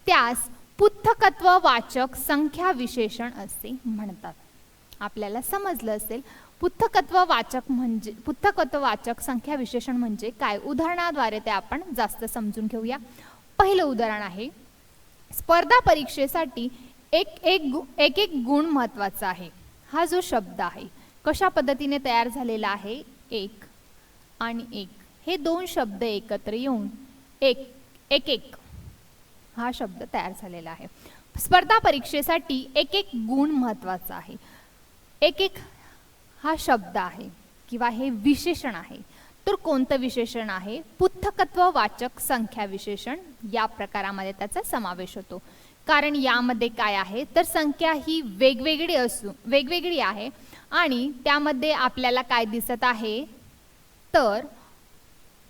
त्यास पुथकत्ववाचक संख्या विशेषण असे म्हणतात. आपल्याला समजलं असेल पुथकत्ववाचक संख्या विशेषण म्हणजे काय. उदाहरणाद्वारे ते आपण जास्त समजून घेऊया. पहिलं उदाहरण आहे, स्पर्धा परीक्षेसाठी एक गुण महत्वाचा आहे. हा जो शब्द आहे कशा पद्धतीने तयार झालेला आहे? एक आणि एक हे दोन शब्द एकत्र येऊन एक हा शब्द तयार झालेला आहे. स्पर्धा परीक्षेसाठी एक गुण महत्वाचा आहे. एक हा शब्द आहे किंवा हे विशेषण आहे. तर कोणतं विशेषण आहे? पुथकत्ववाचक संख्या विशेषण. या प्रकारामध्ये त्याचा समावेश होतो. कारण यामध्ये काय आहे तर संख्या ही वेगवेगळी आहे आणि त्यामध्ये आपल्याला काय दिसत आहे तर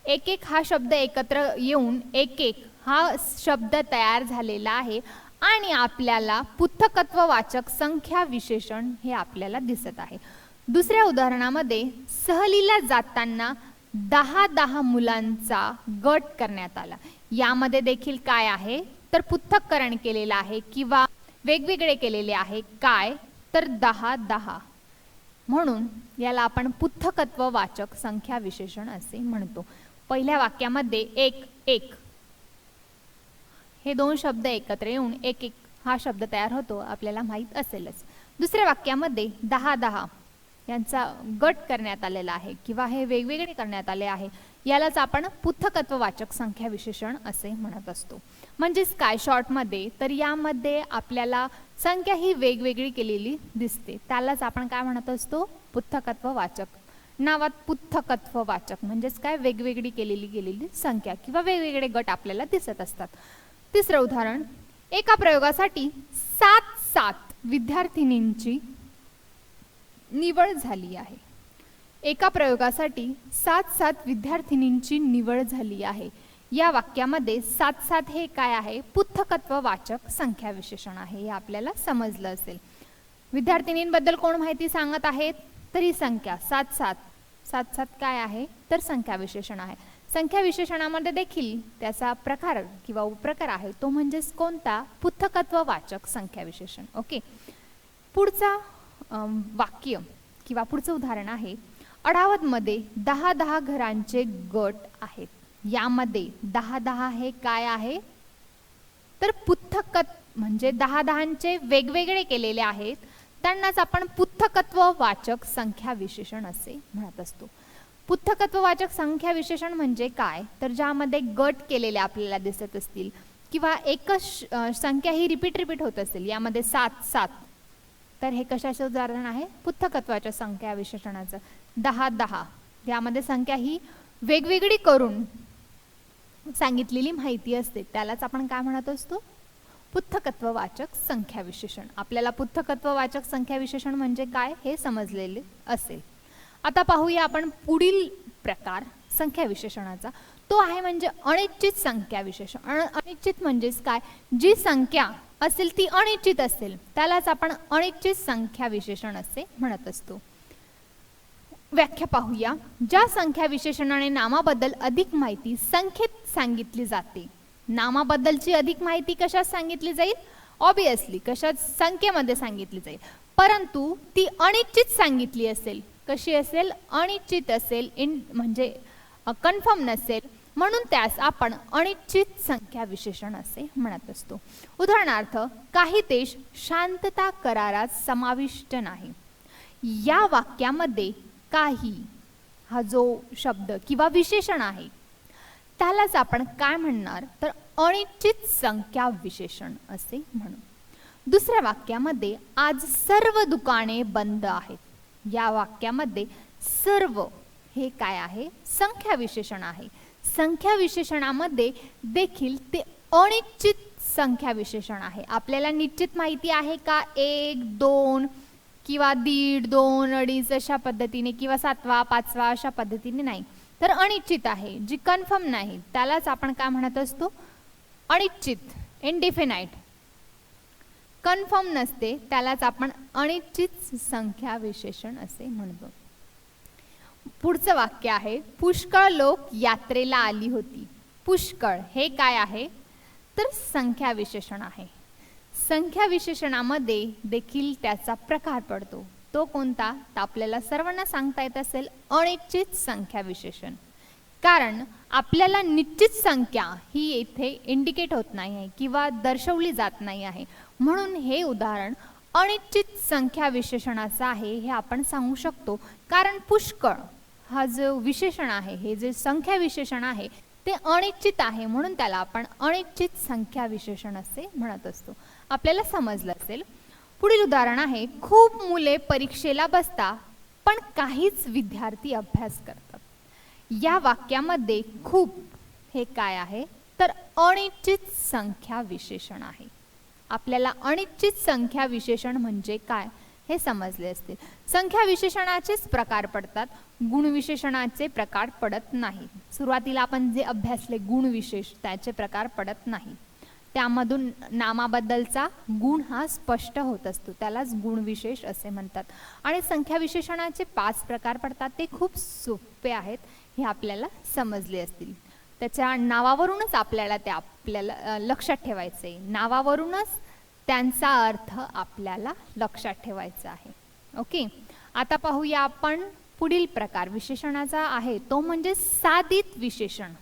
एक हा शब्द एकत्र येऊन एक हा शब्द तयार झालेला आहे आणि आपल्याला पुथकत्ववाचक संख्या विशेषण हे आपल्याला दिसत आहे. दुसऱ्या उदाहरणामध्ये सहलीला जाताना 10 मुलांचा गट करण्यात आला. यामध्ये देखील काय आहे तर पृथक्करण केलेलं आहे किंवा वेगवेगळे केलेले आहे. काय तर 10 म्हणून याला आपण पुथकत्ववाचक संख्या विशेषण असे म्हणतो. पहिल्या वाक्यामध्ये एक हे दोन शब्द एकत्र येऊन एक हा शब्द तयार होतो, आपल्याला माहित असेलच. दुसऱ्या वाक्यामध्ये 10 यांचा गट करण्यात आलेला आहे किंवा हे वेगवेगळे करण्यात आले आहे, यालाच आपण पृथकत्ववाचक संख्या विशेषण असे म्हणत असतो. म्हणजेच काय शॉर्टमध्ये, तर यामध्ये आपल्याला संख्या ही वेगवेगळी केलेली दिसते, त्यालाच आपण काय म्हणत असतो, पृथकत्ववाचक. नावात पृथकत्ववाचक म्हणजेच काय, वेगवेगळी केलेली संख्या किंवा वेगवेगळे गट आपल्याला दिसत असतात. तिसरं उदाहरण, एका प्रयोगासाठी 7 विद्यार्थिनींची निवड झाली आहे. एका प्रयोगासाठी 7 विद्यार्थिनींची निवड झाली आहे. या वाक्यामध्ये 7 हे काय आहे, पृथकत्ववाचक संख्या विशेषण आहे, हे आपल्याला समजलं असेल. विद्यार्थिनींबद्दल कोण माहिती सांगत आहेत, तर ही संख्या 7 काय आहे, तर संख्या विशेषण आहे. संख्या विशेषणामध्ये देखील त्याचा प्रकार किंवा उपप्रकार आहे, तो म्हणजेच कोणता, पृथकत्ववाचक संख्या विशेषण. ओके, पुढचा वाक्य किंवा पुढचं उदाहरण आहे, अडावतमध्ये 10 घरांचे गट आहेत. यामध्ये 10 हे काय आहे, तर पृथकत्व म्हणजे 10चे वेगवेगळे केलेले आहेत, त्यांनाच आपण पृथकत्ववाचक संख्या विशेषण असे म्हणत असतो. पृथकत्ववाचक संख्या विशेषण म्हणजे काय, तर ज्यामध्ये गट केलेले आपल्याला दिसत असतील किंवा एकच संख्या ही रिपीट होत असेल, यामध्ये 7, तर हे कशाचे उदाहरण आहे, पृथकत्वाच्या संख्या विशेषणाचं. 10 यामध्ये संख्या ही वेगवेगळी करून सांगितलेली माहिती असते, त्यालाच आपण काय म्हणत असतो, पृथकत्ववाचक संख्या विशेषण. आपल्याला पृथकत्ववाचक संख्या विशेषण म्हणजे काय हे समजलेले असेल. आता पाहूया आपण पुढील प्रकार संख्या विशेषणाचा, तो आहे म्हणजे अनिश्चित संख्या विशेषण. अनिश्चित म्हणजेच काय, जी संख्या असेल ती अनिश्चित असेल, त्यालाच आपण अनिश्चित संख्या विशेषण असे म्हणत असतो. व्याख्या पाहूया, ज्या संख्या विशेषणाने नामाबद्दल अधिक माहिती संख्येत सांगितली जाते. नामाबद्दलची अधिक माहिती कशात सांगितली जाईल, ऑब्वियसली कशात, संख्येमध्ये सांगितली जाईल, परंतु ती अनिश्चित सांगितली असेल. कशी असेल, अनिश्चित असेल, म्हणजे कन्फर्म नसेल, म्हणून त्यास आपण अनिश्चित संख्या विशेषण असे म्हणत असतो. उदाहरणार्थ, काही देश शांतता करारात समाविष्ट नाही. या वाक्यामध्ये काही हा जो शब्द किंवा विशेषण आहे, त्यालाच आपण काय म्हणणार, तर अनिश्चित संख्या विशेषण असे म्हणू. दुसऱ्या वाक्यामध्ये, आज सर्व दुकाने बंद आहेत. या वाक्यामध्ये सर्व हे काय आहे, संख्या विशेषण आहे. संख्या विशेषणामध्ये देखील ते अनिश्चित संख्या विशेषण आहे. आपल्याला निश्चित माहिती आहे का, 1, 2 किंवा 1.5, 2, 2.5 अशा पद्धतीने किंवा 7, 5 अशा पद्धतीने नाही, तर अनिश्चित आहे, जी कन्फर्म नाही, त्यालाच आपण काय म्हणत असतो, अनिश्चित, इनडिफिनाइट. कन्फर्म नसते, त्यालाच आपण अनिश्चित संख्या विशेषण असे म्हणतो. पुढचं वाक्य आहे, पुष्कळ लोक यात्रेला आली होती. पुष्कळ हे काय आहे, तर संख्या विशेषण आहे. संख्या विशेषणामध्ये देखील त्याचा प्रकार पडतो, तो कोणता, तर आपल्याला सर्वांना सांगता येत असेल, अनिश्चित संख्या विशेषण. कारण आपल्याला निश्चित संख्या ही येथे इंडिकेट होत नाही आहे किंवा दर्शवली जात नाही आहे, म्हणून हे उदाहरण अनिश्चित संख्या विशेषणाचं आहे हे आपण सांगू शकतो. कारण पुष्कळ हा जो विशेषण आहे, हे जे संख्या विशेषण आहे ते अनिश्चित आहे, म्हणून त्याला आपण अनिश्चित संख्या विशेषण असे म्हणत असतो. आपल्याला समजलं असेल. पुढील उदाहरण आहे, खूप मुले परीक्षेला बसतात पण काहीच विद्यार्थी अभ्यास करतात. या वाक्यामध्ये खूप हे काय आहे, तर अनिश्चित संख्या विशेषण आहे. आपल्याला अनिश्चित संख्या विशेषण म्हणजे काय हे समजले असते. संख्या विशेषणाचेच प्रकार पडतात, गुण विशेषणाचे प्रकार पडत नाही. सुरुवातीला आपण जे अभ्यासले गुण विशेष, त्याचे प्रकार पडत नाही. त्यामधून नामाबद्दलचा गुण हा स्पष्ट होत असतो, त्यालाच गुण विशेष असे म्हणतात. आणि संख्या विशेषणाचे 5 प्रकार पडतात, ते खूप सोपे आहेत, हे आपल्याला समजले असतील. त्याच्या नावावरूनच आपल्याला ते आपल्याला लक्षात ठेवायचे, नावावरूनच त्यांचा अर्थ आपल्याला लक्षात ठेवायचा आहे. ओके, आता पाहूया आपण पुढील प्रकार विशेषणाचा आहे, तो म्हणजे साधित विशेषण.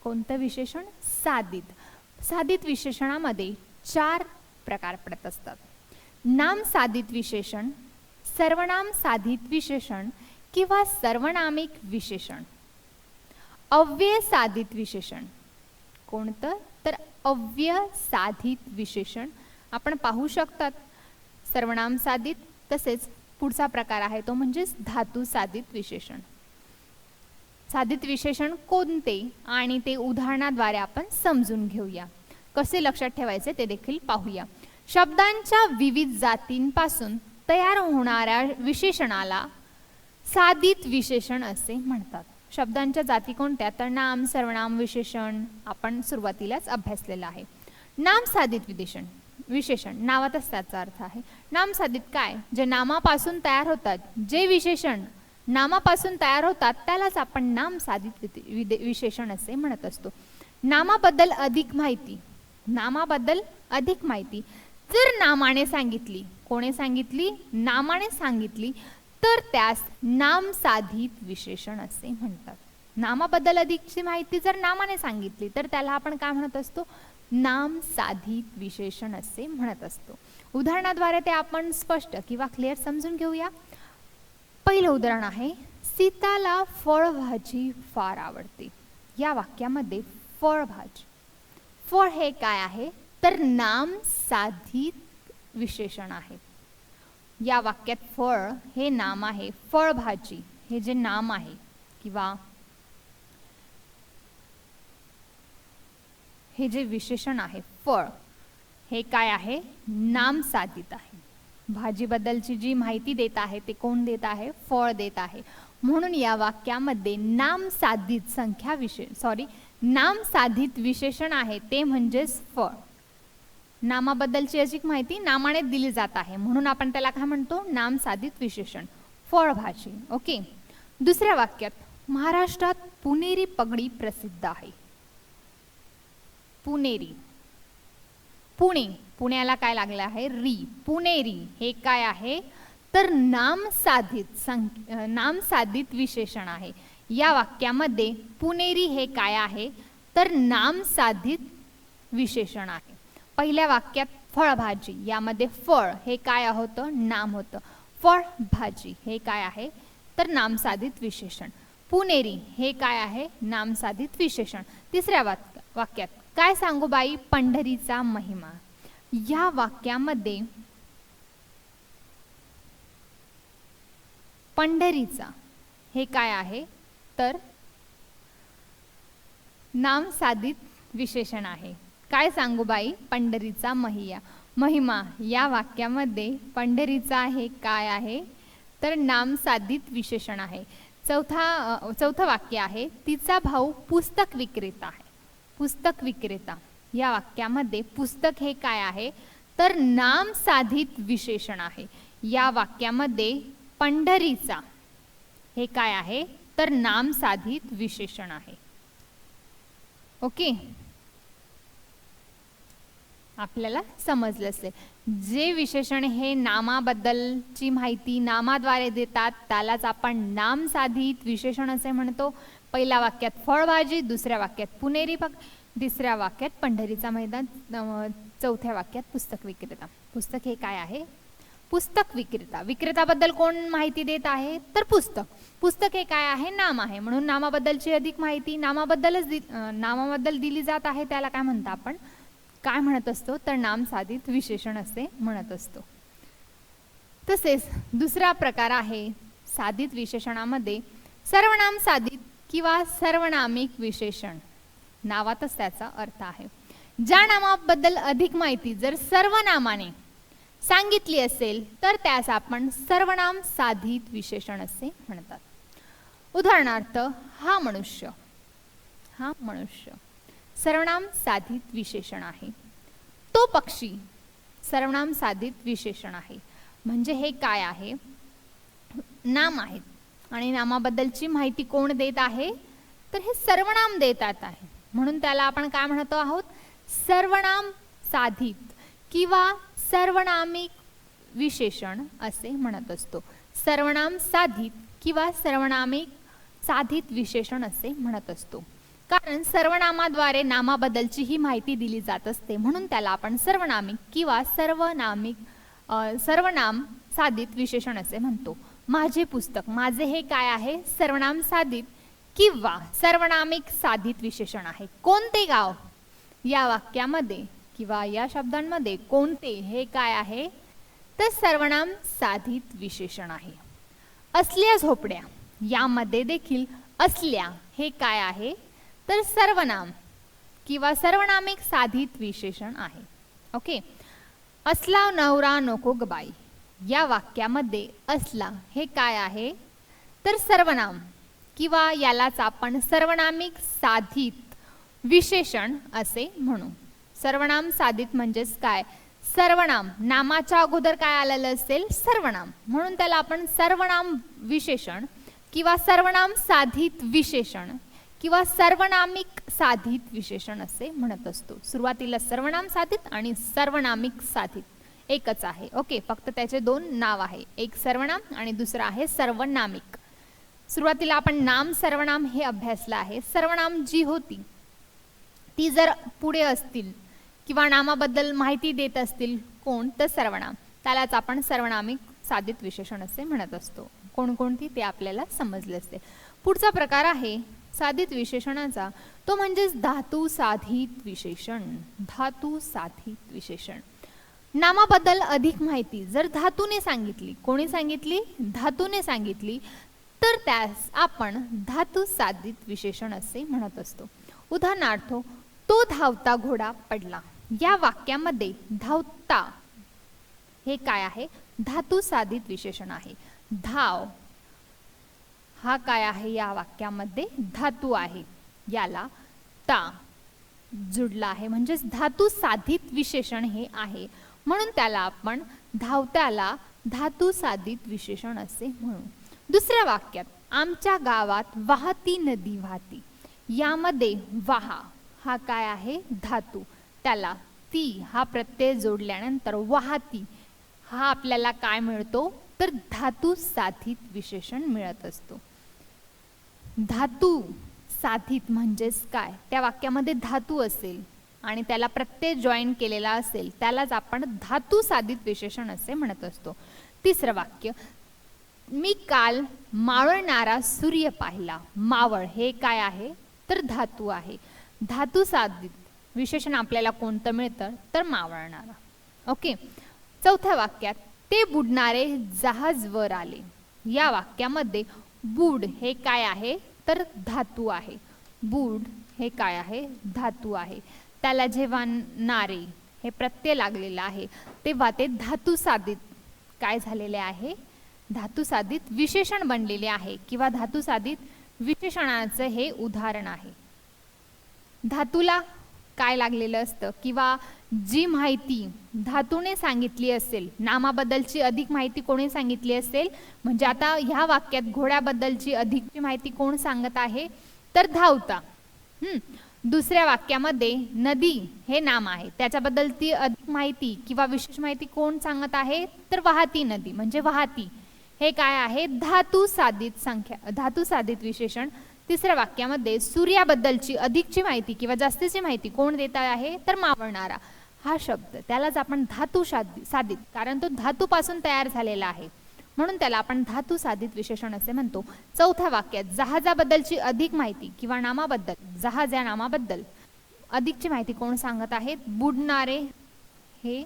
कोणतं विशेषण, साधित. साधित विशेषणामध्ये 4 प्रकार पडत असतात. नाम साधित विशेषण, सर्वनाम साधित विशेषण किंवा सर्वनामिक विशेषण. अव्यय साधित विशेषण कोणतं? तर अव्यय साधित विशेषण. आपण पाहू शकतात सर्वनाम साधित. तसेच पुढचा प्रकार आहे तो म्हणजे धातू साधित विशेषण. साधित विशेषण कोणते आणि ते उदाहरणाद्वारे आपण समजून घेऊया. कसे लक्षात ठेवायचे ते देखील पाहूया. शब्दांच्या विविध जातींपासून तयार होणाऱ्या विशेषणाला साधित विशेषण असे म्हणतात. शब्दांच्या जाती कोणत्या? तर नाम, सर्वनाम, विशेषण आपण सुरुवातीलाच अभ्यासलेलं आहे. नाम साधित विशेषण नावातच त्याचा अर्थ आहे. नाम साधित काय? जे नामापासून तयार होतात, जे विशेषण नामापासून तयार होतात त्यालाच आपण नाम साधित विशेषण असे म्हणत असतो. नामाबद्दल अधिक माहिती. नामाबद्दल अधिक माहिती जर नामाने सांगितली, कोणे सांगितली? नामाने सांगितली, तर त्यास नाम साधित विशेषण असे म्हणतात. नामाबद्दल अधिकची माहिती जर नामाने सांगितली तर त्याला आपण काय म्हणत असतो? नाम साधित विशेषण असे म्हणत असतो. उदाहरणाद्वारे ते आपण स्पष्ट किंवा क्लिअर समजून घेऊया. पहिलं उदाहरण आहे, सीताला फळभाजी फार आवडते. या वाक्यामध्ये फळभाजी, फळ हे काय आहे? तर नाम साधित विशेषण आहे. या वाक्यात फळ हे नाम आहे, फळभाजी हे जे नाम आहे किंवा हे जे विशेषण आहे फळ हे काय आहे? नाम साधित आहे. भाजीबद्दलची जी माहिती देत आहे ते कोण देत आहे? फळ देत आहे. म्हणून या वाक्यामध्ये नाम साधित विशेषण आहे ते म्हणजेच फळ. नामाबद्दलची अधिक माहिती नामाने दिली जात आहे म्हणून आपण त्याला काय म्हणतो? नाम साधित विशेषण, फळभाजी. ओके. दुसऱ्या वाक्यात, महाराष्ट्रात पुणेरी पगडी प्रसिद्ध आहे. पुणेरी, पुणे, पुण्याला काय लागलं आहे? री. पुणेरी हे काय आहे? तर नाम साधित विशेषण आहे. या वाक्यामध्ये पुणेरी हे काय आहे? तर नाम साधित विशेषण आहे. पहिल्या वाक्यात फळभाजी, यामध्ये फळ हे काय होतं? नाम होतं. फळभाजी हे काय आहे? तर नाम साधित विशेषण. पुणेरी हे काय आहे? नाम साधित विशेषण. तिसऱ्या वाक्यात, काय सांगू बाई पंढरीचा महिमा. या वाक्यामध्ये पंढरीचा हे काय आहे? तर नाम साधित विशेषण आहे. काय सांगू बाई पंढरीचा महिमा. या वाक्यामध्ये पंढरीचा हे काय आहे? तर नाम साधित विशेषण आहे. चौथं वाक्य आहे, तिचा भाऊ पुस्तक विक्रेता आहे. पुस्तक विक्रेता या वाक्यामध्ये पुस्तक हे काय आहे? तर नाम साधित विशेषण आहे. या वाक्यामध्ये पंढरीचा हे काय आहे? तर नाम साधित विशेषण आहे. ओके, आपल्याला समजलं असेल. जे विशेषण हे नामाबद्दलची माहिती नामाद्वारे देतात त्यालाच आपण नाम साधित विशेषण असे म्हणतो. पहिल्या वाक्यात फळभाजी, दुसऱ्या वाक्यात पुणेरी तिसऱ्या वाक्यात पंढरीचा मैदान, चौथ्या वाक्यात पुस्तक विक्रेता. पुस्तक हे काय आहे? पुस्तक विक्रेता. विक्रेताबद्दल कोण माहिती देत आहे? तर पुस्तक. पुस्तक हे काय आहे? नाम आहे. म्हणून नामाबद्दलची अधिक माहिती नामाबद्दल दिली जात आहे त्याला काय म्हणतो आपण? काय म्हणत असतो? तर नाम साधित विशेषण असे म्हणत असतो. तसेच दुसरा प्रकार आहे साधित विशेषणामध्ये सर्वनाम साधित किंवा सर्वनामिक विशेषण. नावातच त्याचा अर्थ आहे. ज्या नामाबद्दल अधिक माहिती जर सर्वनामाने सांगितली असेल तर त्यास आपण सर्वनाम साधित विशेषण असे म्हणतात. उदाहरणार्थ, हा मनुष्य, हा मनुष्य सर्वनाम साधित विशेषण आहे. तो पक्षी सर्वनाम साधित विशेषण आहे. म्हणजे हे काय आहे? नाम आहेत आणि नामाबद्दलची माहिती कोण देत आहे? तर हे सर्वनाम देतात आहे म्हणून त्याला आपण काय म्हणतो आहोत? सर्वनाम साधित किंवा सर्वनामिक विशेषण असे म्हणत असतो. सर्वनाम साधित किंवा सर्वनामिक साधित विशेषण असे म्हणत असतो. कारण सर्वनामाद्वारे नामाबद्दलची ही माहिती दिली जात असते म्हणून त्याला आपण सर्वनामिक किंवा सर्वनाम साधित विशेषण असे म्हणतो. माझे पुस्तक, माझे हे काय आहे? सर्वनाम साधित किंवा सर्वनामिक साधित विशेषण आहे. कोणते गाव या वाक्यामध्ये किंवा या शब्दांमध्ये कोणते हे काय आहे? तर सर्वनाम साधित विशेषण आहे. असल्या झोपड्या यामध्ये देखील असल्या हे काय आहे? तर सर्वनाम किंवा सर्वनामिक साधित विशेषण आहे. ओके. असला नवरा नको ग बाई या वाक्यामध्ये असला हे काय आहे? तर सर्वनाम किंवा यालाच आपण सर्वनामिक साधित विशेषण असे म्हणू. सर्वनाम साधित म्हणजेच काय? सर्वनाम, नामाच्या अगोदर काय आलेलं असेल? सर्वनाम, म्हणून त्याला आपण सर्वनाम विशेषण किंवा सर्वनाम साधित विशेषण किंवा सर्वनामिक साधित विशेषण असे म्हणत असतो. सुरुवातीला सर्वनाम साधित आणि सर्वनामिक साधित एकच आहे. ओके, फक्त त्याचे दोन नाव आहे, एक सर्वनाम आणि दुसरा आहे सर्वनामिक. सुरुवातीला आपण नाम सर्वनाम हे अभ्यासलं आहे. सर्वनाम जी होती ती जर पुढे असतील किंवा नामाबद्दल माहिती देत असतील कोण, तर सर्वनाम, त्यालाच आपण सर्वनामिक साधित विशेषण असे म्हणत असतो. कोणकोणती ते आपल्याला समजले असते. पुढचा प्रकार आहे साधित विशेषणाचा, तो म्हणजेच धातू साधित विशेषण. धातू साधित विशेषण. नामाबद्दल अधिक माहिती जर धातूने सांगितली, कोणी सांगितली? धातूने सांगितली, तर त्यास आपण धातू साधित विशेषण असे म्हणत असतो. उदाहरणार्थ, तो धावता घोडा पडला या वाक्यामध्ये धावता हे काय आहे? धातू साधित विशेषण आहे. धाव हा काय आहे? या वाक्यामध्ये धातू आहे, याला ता जुडला आहे, म्हणजेच धातू साधित विशेषण हे आहे, म्हणून त्याला आपण धावत्याला धातू साधित विशेषण असे म्हणू. दुसऱ्या वाक्यात, आमच्या गावात वाहती नदी वाहती यामध्ये वाहा हा काय आहे? धातू, त्याला ती हा प्रत्यय जोडल्यानंतर वाहती हा आपल्याला काय मिळतो? तर धातू साधित विशेषण मिळत असतो. धातू साधित म्हणजेच काय? त्या वाक्यामध्ये धातू असेल आणि त्याला प्रत्यय जॉईन केलेला असेल, त्यालाच आपण धातू साधित विशेषण असे म्हणत असतो. तिसरं वाक्य, मी काल मावळणारा सूर्य पाहिला. मावळ हे काय आहे? तर धातू आहे. धातू साधित विशेषण आपल्याला कोणतं मिळतं? तर मावळणारा. ओके. चौथ्या वाक्यात, ते बुडणारे जहाज वर आले या वाक्यामध्ये बुड हे काय आहे? तर धातू आहे. बुड हे काय आहे? धातू आहे. त्याला जेव्हा नारे हे प्रत्यय लागलेला आहे तेव्हा ते धातू साधित काय झालेले आहे? धातू साधित विशेषण बनलेले आहे किंवा धातू साधित विशेषणाचं हे उदाहरण आहे. धातूला काय लागलेलं असतं किंवा जी माहिती धातूने सांगितली असेल, नामाबद्दलची अधिक माहिती कोणी सांगितली असेल, म्हणजे आता ह्या वाक्यात घोड्याबद्दलची अधिकची माहिती कोण सांगत आहे? तर धावता. दुसऱ्या वाक्यामध्ये नदी हे नाम आहे, त्याच्याबद्दल ती अधिक माहिती किंवा विशेष माहिती कोण सांगत आहे? तर वाहती नदी, म्हणजे वाहती हे काय आहे? धातू साधित संख्या, धातू साधित विशेषण. तिसऱ्या वाक्यामध्ये सूर्याबद्दलची अधिकची माहिती किंवा जास्तीची माहिती कोण देत आहे? तर मावळणारा हा शब्द, त्यालाच आपण धातू साधित, कारण तो धातूपासून तयार झालेला आहे, म्हणून त्याला आपण धातू साधित विशेषण असे म्हणतो. चौथ्या वाक्यात जहाजाबद्दलची अधिक माहिती किंवा नामाबद्दल, जहाज या नामाबद्दल अधिकची माहिती कोण सांगत आहेत? बुडणारे हे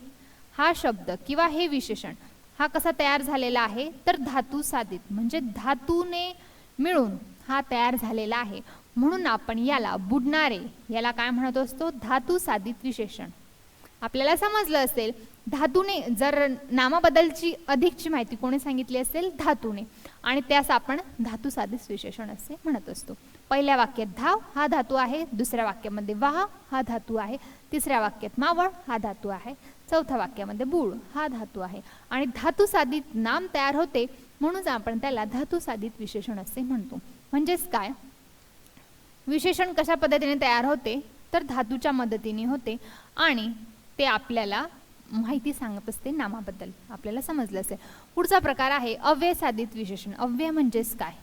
हा शब्द किंवा हे विशेषण हा कसा तयार झालेला आहे? तर धातू साधित, म्हणजे धातूने मिळून हा तयार झालेला आहे, म्हणून आपण याला बुडणारे याला काय म्हणत असतो? धातू साधित विशेषण. आपल्याला समजलं असेल, धातूने जर नामाबद्दलची अधिकची माहिती कोणी सांगितली असेल? धातूने, आणि त्यास आपण धातू साधित विशेषण असे म्हणत असतो. पहिल्या वाक्यात धाव हा धातू आहे, दुसऱ्या वाक्यामध्ये वाह हा धातू आहे, तिसऱ्या वाक्यात मावळ हा धातू आहे, चौथ्या वाक्यामध्ये बुड हा धातू आहे, आणि धातू साधित नाम तयार होते, म्हणून आपण त्याला धातू साधित विशेषण असे म्हणतो. म्हणजेच काय? विशेषण कशा पद्धतीने तयार होते? तर धातूच्या मदतीने होते, आणि ते आपल्याला माहिती सांगत असते नामाबद्दल. आपल्याला समजलं असेल. पुढचा प्रकार आहे अव्यय साधित विशेषण. अव्यय म्हणजेच काय?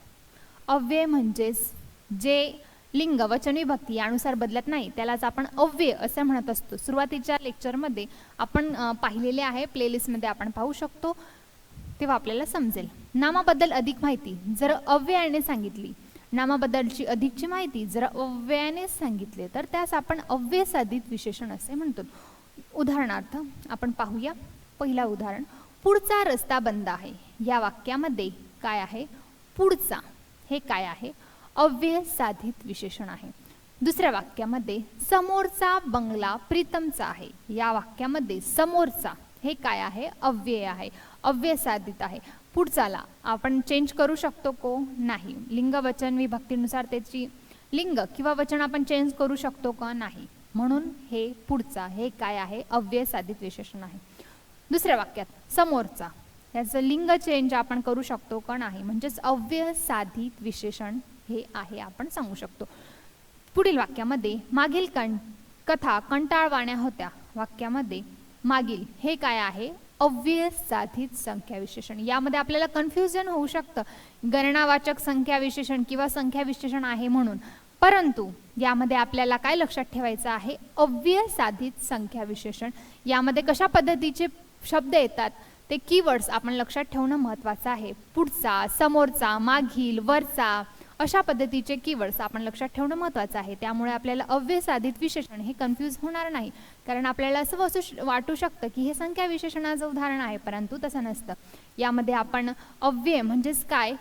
अव्यय म्हणजेच जे लिंग वचन विभक्ती यानुसार बदलत नाही, त्यालाच आपण अव्यय असे म्हणत असतो. सुरुवातीच्या लेक्चरमध्ये आपण पाहिलेले आहे, प्लेलिस्टमध्ये आपण पाहू शकतो. तेव्हा आपल्याला समजेल. नामाबद्दल अधिक माहिती जर अव्ययाने सांगितली, नामाबद्दलची अधिकची माहिती जर अव्ययाने सांगितले तर त्यास आपण अव्ययसाधित विशेषण असे म्हणतो. उदाहरणार्थ आपण पाहूया. पहिला उदाहरण, पुढचा रस्ता बंद आहे. या वाक्यामध्ये काय आहे? पुढचा हे काय आहे? अव्ययसाधित विशेषण आहे. दुसऱ्या वाक्यामध्ये समोरचा बंगला प्रीतमचा आहे. या वाक्यामध्ये समोरचा हे काय आहे? अव्यय आहे, अव्ययसाधित आहे. पुढचाला आपण चेंज करू शकतो को? नाही. लिंग वचन विभक्तीनुसार त्याची लिंग किंवा वचन आपण चेंज करू शकतो का? नाही. म्हणून हे पुढचा हे काय आहे? अव्ययसाधित विशेषण आहे. दुसऱ्या वाक्यात समोरचा याचं लिंग चेंज आपण करू शकतो का? नाही. म्हणजेच अव्ययसाधित विशेषण हे आहे आपण सांगू शकतो. पुढील वाक्यामध्ये मागील कथा कंटाळवाण्या होत्या. वाक्यामध्ये मागील हे काय आहे? अव्ययसाधित संख्या विशेषण. यामध्ये आपल्याला कन्फ्युजन होऊ शकतं, गणनावाचक संख्या विशेषण किंवा संख्या विशेषण आहे म्हणून, परंतु यामध्ये आपल्याला काय लक्षात ठेवायचं आहे? अव्ययसाधित संख्या विशेषण. यामध्ये कशा पद्धतीचे शब्द येतात ते कीवर्ड्स आपण लक्षात ठेवणं महत्त्वाचं आहे. पुढचा, समोरचा, मागील, वरचा अशा पद्धतीचे कीवर्ड्स आपण लक्षात ठेवणं महत्त्वाचं आहे. त्यामुळे आपल्याला अव्ययसाधित विशेषण हे कन्फ्यूज होणार नाही. कारण आपल्याला असं वाटू शकतं की हे संख्या विशेषणाचं उदाहरण आहे, परंतु तसं नसतं. यामध्ये आपण अव्यय म्हणजेच काय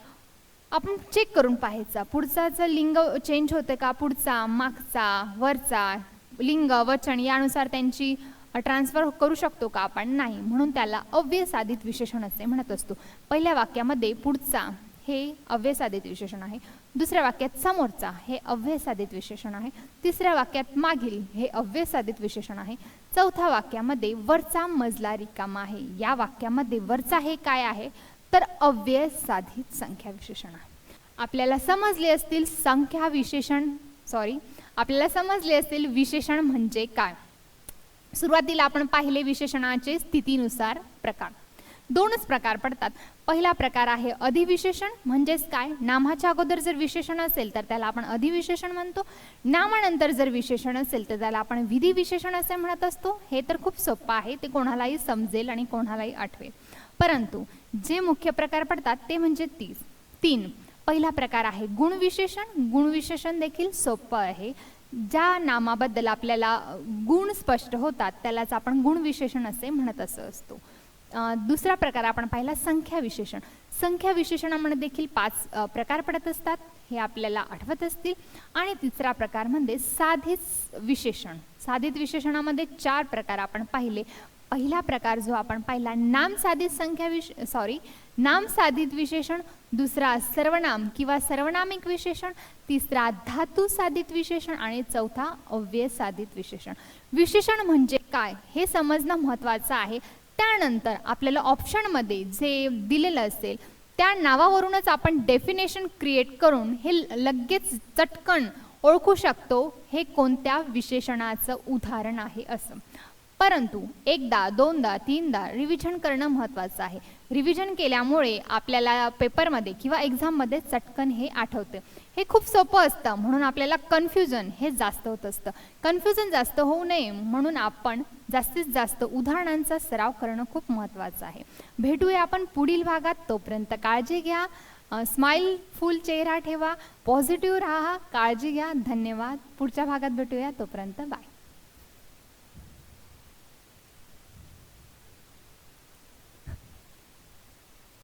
आपण चेक करून पाहायचा. पुढचाचं लिंग चेंज होते का? पुढचा, मागचा, वरचा, लिंग, वचन यानुसार त्यांची ट्रान्सफर करू शकतो का आपण? नाही. म्हणून त्याला अव्ययसाधित विशेषण असे म्हणत असतो. पहिल्या वाक्यामध्ये पुढचा हे अव्ययसाधित विशेषण आहे. दुसऱ्या वाक्यात समोरचा हे अव्ययसाधित विशेषण आहे. तिसऱ्या वाक्यात मागील हे अव्ययसाधित विशेषण आहे. चौथ्या वाक्यामध्ये वरचा मजला रिकामा आहे. या वाक्यामध्ये वरचा हे काय आहे? तर अव्ययसाधित संख्या विशेषण आहे. आपल्याला समजले असतील विशेषण म्हणजे काय. सुरुवातीला आपण पाहिले विशेषणाचे स्थितीनुसार प्रकार. दोनच प्रकार पडतात. पहिला प्रकार आहे अधिविशेषण. म्हणजेच काय? नामाच्या अगोदर जर विशेषण असेल तर त्याला आपण अधिविशेषण म्हणतो. नामानंतर जर विशेषण असेल तर त्याला आपण विधिविशेषण असे म्हणत असतो. हे तर खूप सोपं आहे, ते कोणालाही समजेल आणि कोणालाही आठवेल. परंतु जे मुख्य प्रकार पडतात ते म्हणजे 3. पहिला प्रकार आहे गुणविशेषण. गुणविशेषण देखील सोपं आहे. ज्या नामाबद्दल आपल्याला गुण स्पष्ट होतात त्यालाच आपण गुणविशेषण असे म्हणत असतो. दुसरा प्रकार आपण पाहिला संख्या विशेषण. संख्या विशेषणामध्ये देखील 5 प्रकार पडत असतात, हे आपल्याला आठवत असतील. आणि तिसरा प्रकार म्हणजे साधित विशेषण. साधित विशेषणामध्ये 4 प्रकार आपण पाहिले. पहिला प्रकार जो आपण पाहिला नाम साधित विशेषण. दुसरा सर्वनाम किंवा सर्वनामिक विशेषण. तिसरा धातू साधित विशेषण आणि चौथा अव्यय साधित विशेषण. विशेषण म्हणजे काय हे समजणं महत्त्वाचं आहे. त्यानंतर आपल्याला ऑप्शनमध्ये जे दिलेलं असेल त्या नावावरूनच आपण डेफिनेशन क्रिएट करून हे लगेच चटकन ओळखू शकतो हे कोणत्या विशेषणाचं उदाहरण आहे असं. परंतु एकदा, दोनदा, तीनदा रिव्हिजन करणं महत्त्वाचं आहे. रिव्हिजन केल्यामुळे आपल्याला पेपरमध्ये किंवा एक्झाममध्ये चटकन हे आठवते. हे खूप सोपं असतं, म्हणून आपल्याला कन्फ्युजन हे जास्त होत असतं. कन्फ्युजन जास्त होऊ नये म्हणून आपण जास्तीत जास्त उदाहरणांचा सराव करणं खूप महत्त्वाचं आहे. भेटूया आपण पुढील भागात. तोपर्यंत काळजी घ्या, स्माइल फुल चेहरा ठेवा, पॉझिटिव्ह राहा, काळजी घ्या. धन्यवाद. पुढच्या भागात भेटूया. तोपर्यंत बाय.